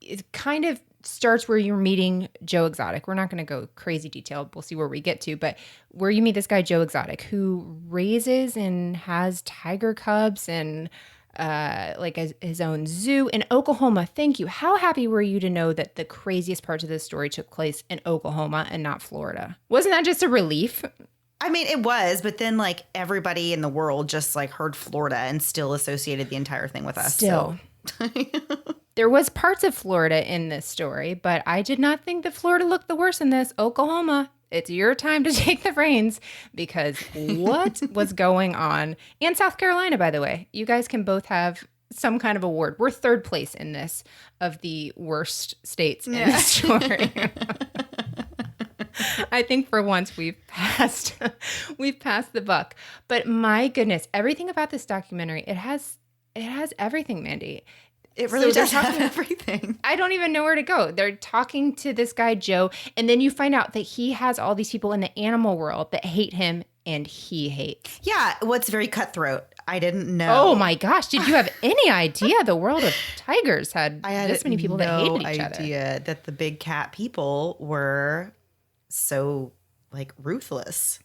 it kind of starts where you're meeting Joe Exotic. We're not going to go crazy detailed. We'll see where we get to. But where you meet this guy, Joe Exotic, who raises and has tiger cubs and like his own zoo in Oklahoma. Thank you. How happy were you to know that the craziest parts of this story took place in Oklahoma and not Florida? Wasn't that just a relief? I mean, it was, but then like everybody in the world just like heard Florida and still associated the entire thing with us. Still. So. There was parts of Florida in this story, but I did not think that Florida looked the worst in this. Oklahoma, it's your time to take the reins, because what was going on? And South Carolina, by the way. You guys can both have some kind of award. We're third place in this of the worst states in this story. I think for once we've passed the buck. But my goodness, everything about this documentary, it has everything, Mandy. It really does have everything. I don't even know where to go. They're talking to this guy, Joe, and then you find out that he has all these people in the animal world that hate him and he hates. Yeah, what's very cutthroat. I didn't know. Oh my gosh. Did you have any idea the world of tigers had this many people that hated each other? I had no idea that the big cat people were so like ruthless.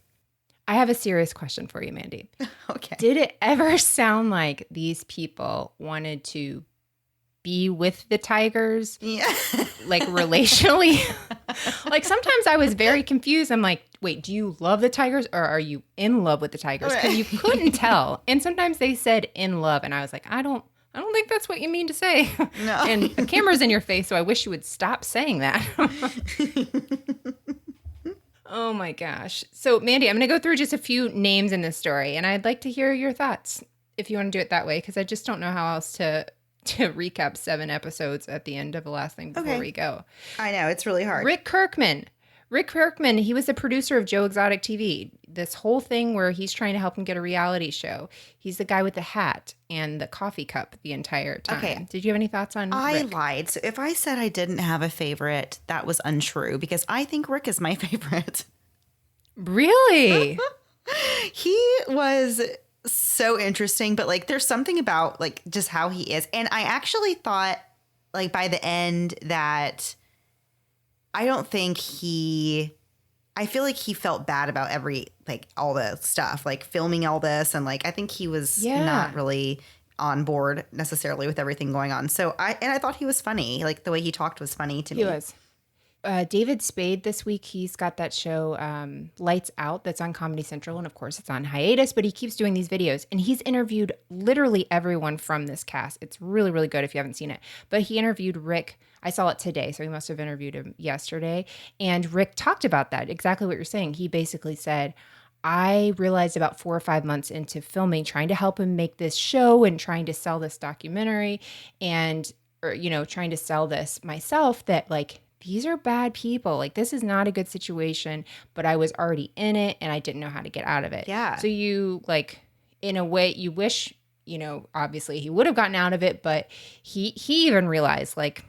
I have a serious question for you, Mandy. Okay. Did it ever sound like these people wanted to be with the tigers? Yeah. Like relationally? Like sometimes I was very confused. I'm like, wait, do you love the tigers or are you in love with the tigers? Because you couldn't tell. And sometimes they said in love. And I was like, I don't think that's what you mean to say. No. And the camera's in your face, so I wish you would stop saying that. Oh my gosh. So Mandy, I'm going to go through just a few names in this story, and I'd like to hear your thoughts if you want to do it that way, because I just don't know how else to recap 7 episodes at the end of the last thing before we go. I know, it's really hard. Rick Kirkman, he was the producer of Joe Exotic TV. This whole thing where he's trying to help him get a reality show. He's the guy with the hat and the coffee cup the entire time. Okay. Did you have any thoughts on I Rick? lied. So if I said I didn't have a favorite, that was untrue, because I think Rick is my favorite. Really? He was so interesting, but like there's something about like just how he is. And I actually thought like by the end that I don't think I feel like he felt bad about all the stuff, like filming all this. And like, I think he was not really on board necessarily with everything going on. So I thought he was funny. Like the way he talked was funny to me. He was. David Spade this week, he's got that show Lights Out that's on Comedy Central. And of course, it's on hiatus, but he keeps doing these videos. And he's interviewed literally everyone from this cast. It's really, really good if you haven't seen it. But he interviewed Rick. I saw it today, so he must have interviewed him yesterday. And Rick talked about that, exactly what you're saying. He basically said, I realized about 4 or 5 months into filming, trying to help him make this show and trying to sell this documentary and, trying to sell this myself, that like, these are bad people. Like, this is not a good situation, but I was already in it and I didn't know how to get out of it. Yeah. So you, like, in a way, you wish, obviously he would have gotten out of it, but he even realized, like,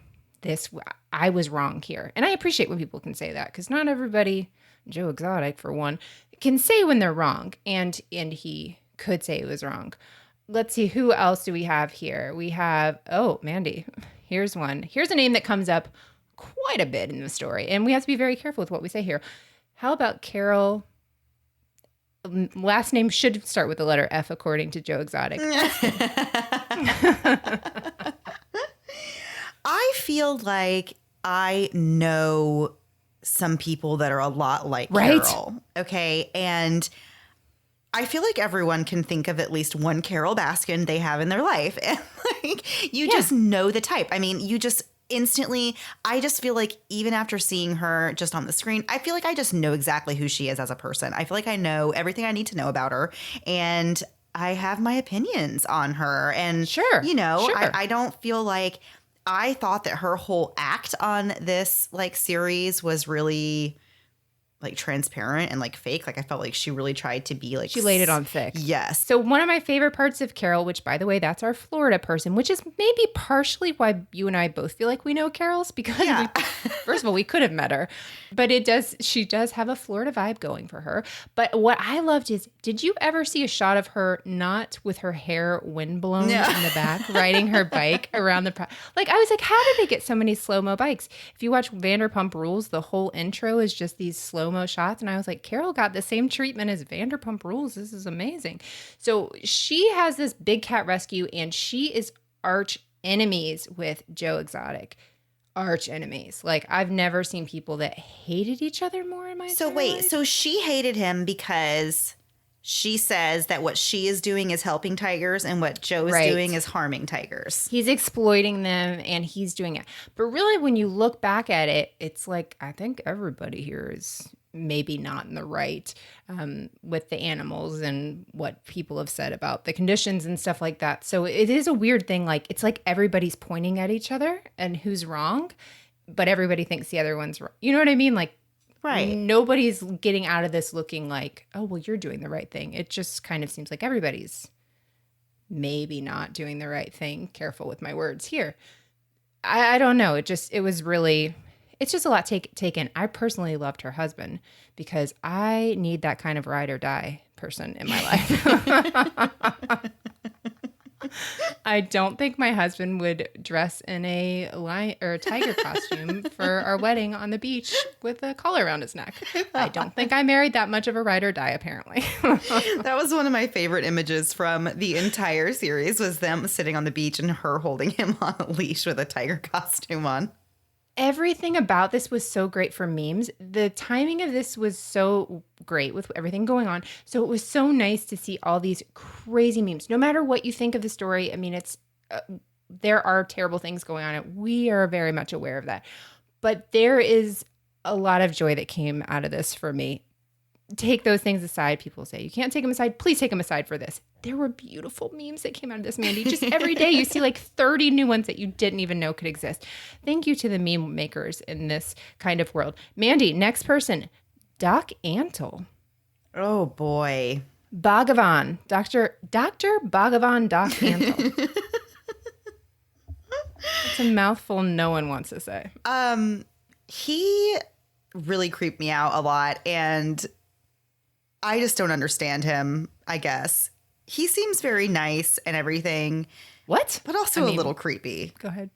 I was wrong here. And I appreciate when people can say that, because not everybody, Joe Exotic for one, can say when they're wrong. And he could say it was wrong. Let's see, who else do we have here? We have, Mandy. Here's one. Here's a name that comes up quite a bit in the story, and we have to be very careful with what we say here. How about Carol? Last name should start with the letter F, according to Joe Exotic. I feel like I know some people that are a lot like Carol. Okay. And I feel like everyone can think of at least one Carol Baskin they have in their life. And like, you just know the type. I mean, you just instantly, I just feel like even after seeing her just on the screen, I feel like I just know exactly who she is as a person. I feel like I know everything I need to know about her, and I have my opinions on her. And I don't feel like, I thought that her whole act on this like series was really like transparent and like fake. Like I felt like she really tried to be like, she laid it on thick. Yes. So one of my favorite parts of Carol, which by the way, that's our Florida person, which is maybe partially why you and I both feel like we know Carol's, because first of all, we could have met her, but she does have a Florida vibe going for her. But what I loved is, did you ever see a shot of her not with her hair windblown in the back, riding her bike around like, I was like, how did they get so many slow-mo bikes? If you watch Vanderpump Rules, the whole intro is just these slow-mo shots. And I was like, Carol got the same treatment as Vanderpump Rules. This is amazing. So she has this big cat rescue, and she is arch enemies with Joe Exotic. Arch enemies. Like, I've never seen people that hated each other more in my life. So wait, so she hated him because she says that what she is doing is helping tigers and what Joe is doing is harming tigers. He's exploiting them and he's doing it. But really, when you look back at it, it's like, I think everybody here is maybe not in the right with the animals and what people have said about the conditions and stuff like that. So it is a weird thing. Like, it's like everybody's pointing at each other and who's wrong, but everybody thinks the other one's wrong. You know what I mean? Like, right. Nobody's getting out of this looking like, oh, well, you're doing the right thing. It just kind of seems like everybody's maybe not doing the right thing. Careful with my words here. I don't know. It's just a lot taken. I personally loved her husband because I need that kind of ride or die person in my life. I don't think my husband would dress in a lion or a tiger costume for our wedding on the beach with a collar around his neck. I don't think I married that much of a ride or die, apparently. That was one of my favorite images from the entire series, was them sitting on the beach and her holding him on a leash with a tiger costume on. Everything about this was so great for memes. The timing of this was so great with everything going on. So it was so nice to see all these crazy memes. No matter what you think of the story, I mean, there are terrible things going on. We are very much aware of that. But there is a lot of joy that came out of this for me. Take those things aside. People say, you can't take them aside. Please take them aside for this. There were beautiful memes that came out of this, Mandy. Just every day you see like 30 new ones that you didn't even know could exist. Thank you to the meme makers in this kind of world. Mandy, next person, Doc Antle. Oh, boy. Bhagavan. Dr. Bhagavan Doc Antle. It's a mouthful no one wants to say. He really creeped me out a lot, and I just don't understand him, I guess. He seems very nice and everything. What? But also a little creepy. Go ahead.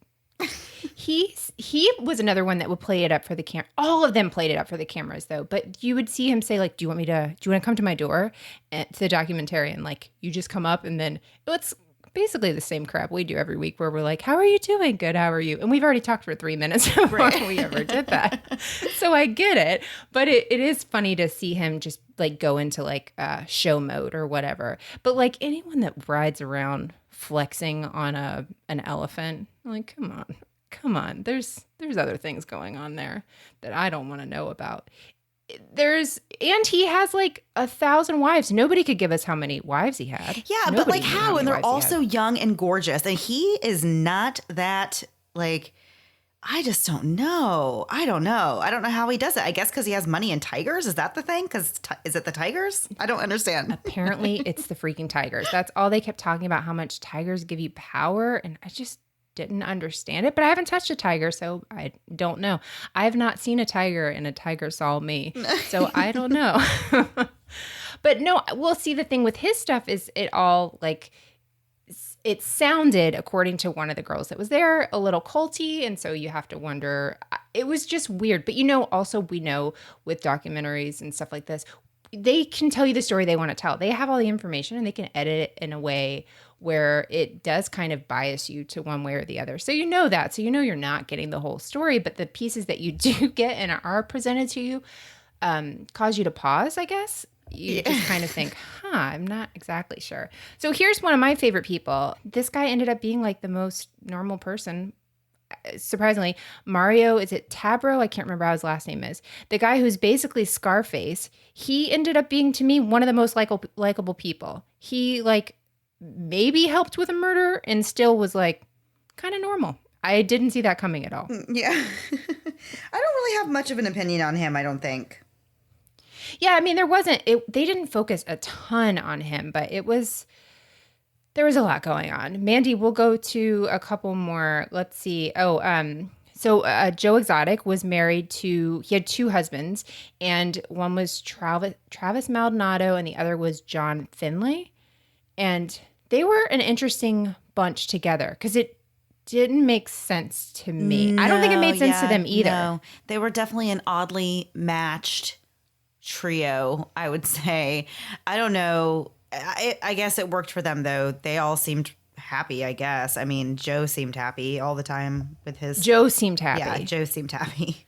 He was another one that would play it up for the camera. All of them played it up for the cameras, though. But you would see him say, like, do you want to come to my door? And to the documentarian, like, you just come up, and then it's basically the same crap we do every week where we're like, how are you doing? Good, how are you? And we've already talked for 3 minutes before we ever did that. So I get it. But it is funny to see him just, like, go into, like, show mode or whatever. But, like, anyone that rides around flexing on an elephant, like, come on, there's other things going on there that I don't want to know about. And he has like 1,000 wives. Nobody could give us how many wives he had. Yeah, but like how? And they're all so young and gorgeous. And he is not that, like, I just don't know. I don't know how he does it. I guess because he has money in tigers. Is that the thing? Because is it the tigers? I don't understand. Apparently, it's the freaking tigers. That's all they kept talking about, how much tigers give you power. And I just didn't understand it. But I haven't touched a tiger, so I don't know. I have not seen a tiger and a tiger saw me. So I don't know. But no, we'll see. The thing with his stuff is it all like... It sounded, according to one of the girls that was there, a little culty. And so you have to wonder, it was just weird. But also we know with documentaries and stuff like this, they can tell you the story they want to tell. They have all the information and they can edit it in a way where it does kind of bias you to one way or the other. So you know that. So you're not getting the whole story, but the pieces that you do get and are presented to you cause you to pause, I guess. You just kind of think, I'm not exactly sure. So here's one of my favorite people. This guy ended up being like the most normal person. Surprisingly, Mario, is it Tabro? I can't remember how his last name is. The guy who's basically Scarface. He ended up being, to me, one of the most likable people. He like maybe helped with a murder and still was like kind of normal. I didn't see that coming at all. Yeah. I don't really have much of an opinion on him, I don't think. Yeah, I mean, they didn't focus a ton on him, but there was a lot going on. Mandy, we'll go to a couple more. Let's see. So Joe Exotic was married he had 2 husbands, and one was Travis Maldonado and the other was John Finlay. And they were an interesting bunch together because it didn't make sense to me. I don't think it made sense to them either. No, they were definitely an oddly matched trio, I would say. I don't know. I guess it worked for them, though. They all seemed happy, I guess. I mean, Joe seemed happy all the time with his... Joe seemed happy. Yeah, Joe seemed happy.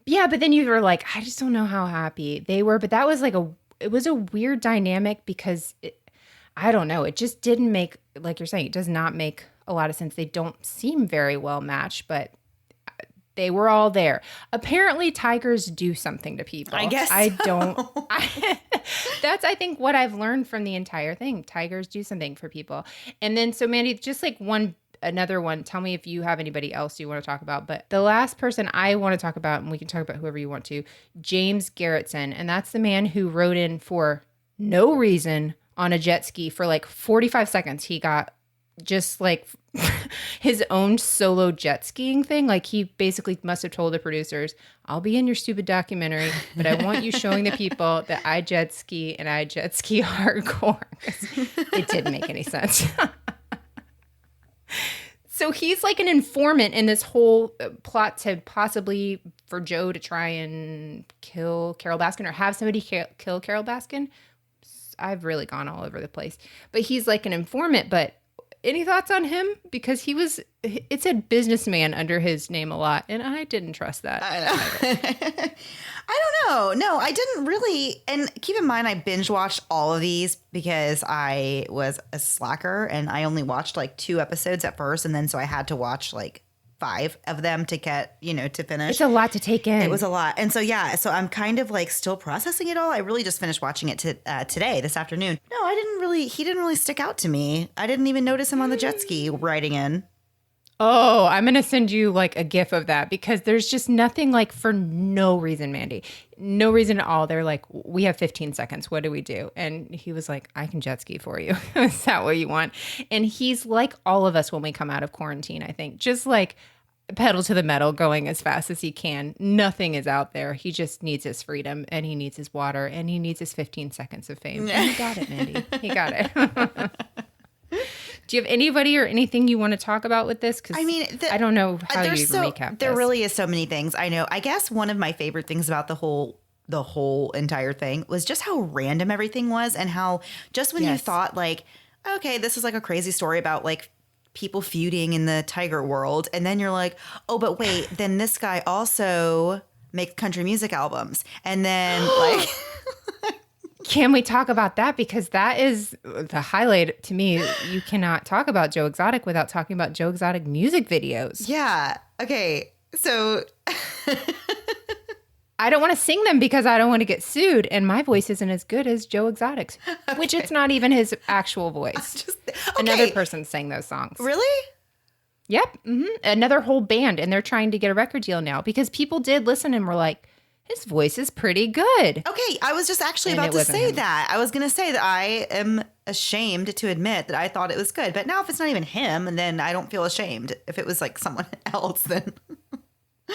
Yeah, but then you were like, I just don't know how happy they were. But that was it was a weird dynamic because, I don't know. It just didn't make, like you're saying, it does not make a lot of sense. They don't seem very well matched, but... They were all there. Apparently, tigers do something to people. I guess I don't. That's, I think, what I've learned from the entire thing. Tigers do something for people. And then, so Mandy, just like another one, tell me if you have anybody else you want to talk about. But the last person I want to talk about, and we can talk about whoever you want to, James Garrettson. And that's the man who rode in for no reason on a jet ski for like 45 seconds. He got just like his own solo jet skiing thing. Like he basically must have told the producers, I'll be in your stupid documentary, but I want you showing the people that I jet ski and I jet ski hardcore. It didn't make any sense. So he's like an informant in this whole plot to possibly for Joe to try and kill Carol Baskin or have somebody kill Carol Baskin. I've really gone all over the place, but he's like an informant, but any thoughts on him? Because it said businessman under his name a lot, and I didn't trust that. I know. I don't know. No, I didn't really. And keep in mind, I binge watched all of these because I was a slacker, and I only watched like 2 episodes at first, and then so I had to watch like 5 of them to get, to finish. It's a lot to take in. It was a lot. And so, yeah, so I'm kind of like still processing it all. I really just finished watching it today, this afternoon. No, he didn't really stick out to me. I didn't even notice him on the jet ski riding in. Oh, I'm going to send you like a GIF of that because there's just nothing like for no reason, Mandy. No reason at all. They're like, we have 15 seconds. What do we do? And he was like, I can jet ski for you. Is that what you want? And he's like all of us when we come out of quarantine, I think. Just like pedal to the metal, going as fast as he can. Nothing is out there. He just needs his freedom and he needs his water and he needs his 15 seconds of fame. And he got it, Mandy. He got it. Do you have anybody or anything you want to talk about with this? Because I mean, I don't know how you even recap this. There really is so many things. I know. I guess one of my favorite things about the whole entire thing was just how random everything was, and how just when you thought like, okay, this is like a crazy story about like people feuding in the tiger world, and then you're like, oh, but wait, then this guy also makes country music albums, and then like. Can we talk about that? Because that is the highlight to me. You cannot talk about Joe Exotic without talking about Joe Exotic music videos. Yeah. Okay. So I don't want to sing them because I don't want to get sued. And my voice isn't as good as Joe Exotic's, which it's not even his actual voice. Another person sang those songs. Really? Yep. Mm-hmm. Another whole band. And they're trying to get a record deal now because people did listen and were like, his voice is pretty good. Okay, I was just actually about to say that. I was going to say that I am ashamed to admit that I thought it was good. But now if it's not even him, then I don't feel ashamed. If it was like someone else, then...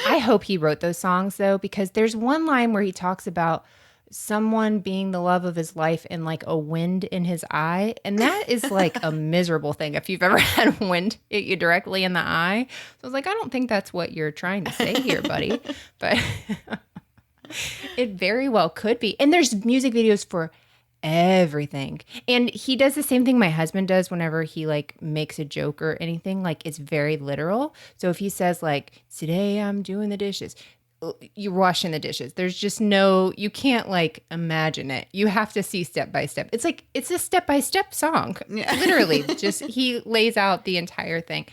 I hope he wrote those songs, though, because there's one line where he talks about someone being the love of his life and like a wind in his eye. And that is like a miserable thing if you've ever had wind hit you directly in the eye. So I was like, I don't think that's what you're trying to say here, buddy. But... It very well could be. And there's music videos for everything. And he does the same thing my husband does whenever he like makes a joke or anything. Like it's very literal. So if he says like, today I'm doing the dishes, you're washing the dishes. There's just you can't like imagine it. You have to see step by step. It's like, it's a step-by-step song. Yeah. Literally. Just he lays out the entire thing.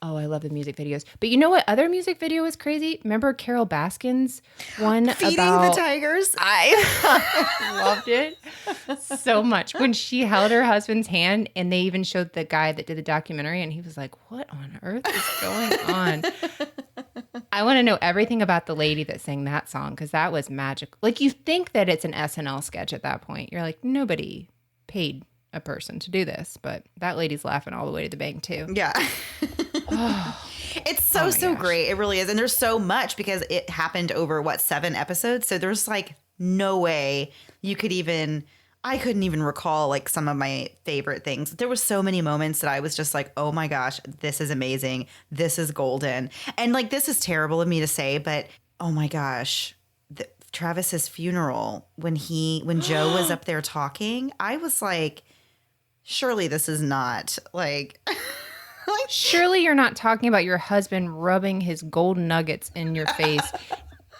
Oh, I love the music videos. But you know what other music video is crazy? Remember Carol Baskin's one Feeding about... the tigers? I loved it so much. When she held her husband's hand and they even showed the guy that did the documentary and he was like, what on earth is going on? I want to know everything about the lady that sang that song because that was magic. Like you think that it's an SNL sketch at that point. You're like, nobody paid a person to do this, but that lady's laughing all the way to the bank too. Yeah. It's so great. It really is. And there's so much because it happened over 7 episodes. So there's like no way you could I couldn't even recall like some of my favorite things. There were so many moments that I was just like, oh my gosh, this is amazing. This is golden. And like, this is terrible of me to say, but oh my gosh, Travis's funeral, when Joe was up there talking, I was like, surely this is not like... Surely you're not talking about your husband rubbing his gold nuggets in your face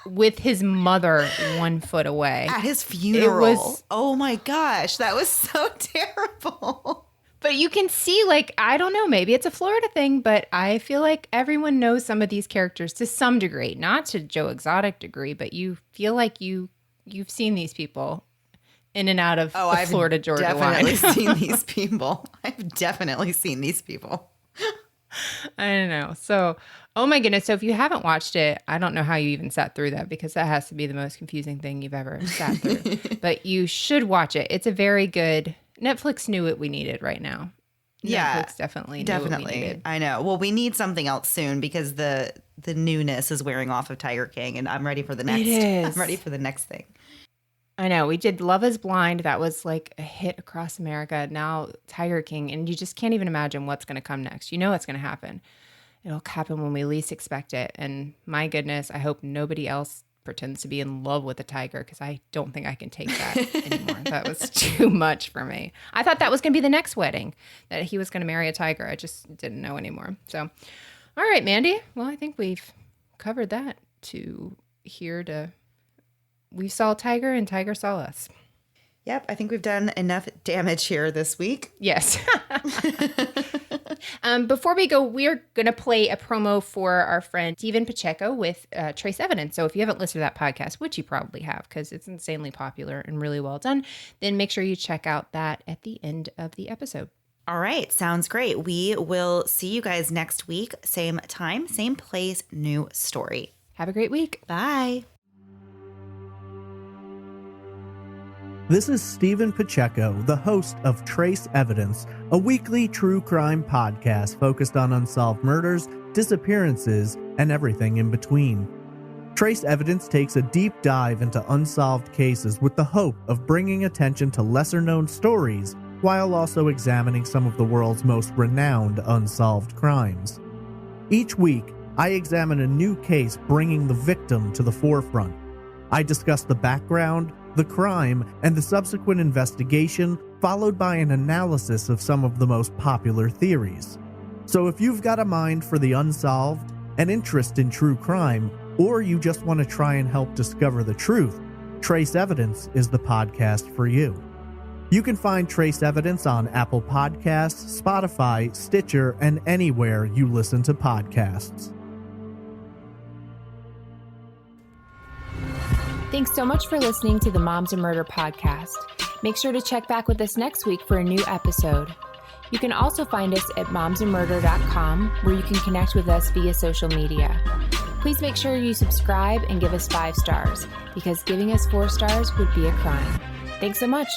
with his mother 1 foot away. At his funeral. Oh my gosh, that was so terrible. But you can see, like, I don't know, maybe it's a Florida thing, but I feel like everyone knows some of these characters to some degree. Not to Joe Exotic degree, but you feel like you've seen these people in and out of the Florida Georgia line. I've definitely seen these people. I've definitely seen these people. I don't know. So, oh my goodness. So if you haven't watched it, I don't know how you even sat through that because that has to be the most confusing thing you've ever sat through. But you should watch it. It's a very good... Netflix knew what we needed right now. Yeah. Netflix definitely knew what we needed. I know. Well, we need something else soon because the newness is wearing off of Tiger King and I'm ready for the next. It is. I'm ready for the next thing. I know. We did Love is Blind. That was like a hit across America. Now Tiger King. And you just can't even imagine what's going to come next. You know what's going to happen. It'll happen when we least expect it. And my goodness, I hope nobody else pretends to be in love with a tiger because I don't think I can take that anymore. That was too much for me. I thought that was going to be the next wedding, that he was going to marry a tiger. I just didn't know anymore. So, all right, Mandy. Well, I think we've covered that we saw a tiger and tiger saw us. Yep, I think we've done enough damage here this week. Yes. Before we go, we're going to play a promo for our friend Steven Pacheco with Trace Evidence. So if you haven't listened to that podcast, which you probably have because it's insanely popular and really well done, then make sure you check out that at the end of the episode. All right. Sounds great. We will see you guys next week. Same time, same place, new story. Have a great week. Bye. This is Steven Pacheco, the host of Trace Evidence, a weekly true crime podcast focused on unsolved murders, disappearances, and everything in between. Trace Evidence takes a deep dive into unsolved cases with the hope of bringing attention to lesser-known stories while also examining some of the world's most renowned unsolved crimes. Each week, I examine a new case bringing the victim to the forefront. I discuss the background, the crime, and the subsequent investigation, followed by an analysis of some of the most popular theories. So if you've got a mind for the unsolved, an interest in true crime, or you just want to try and help discover the truth, Trace Evidence is the podcast for you. You can find Trace Evidence on Apple Podcasts, Spotify, Stitcher, and anywhere you listen to podcasts. Thanks so much for listening to the Moms and Murder podcast. Make sure to check back with us next week for a new episode. You can also find us at momsandmurder.com, where you can connect with us via social media. Please make sure you subscribe and give us 5 stars, because giving us 4 stars would be a crime. Thanks so much.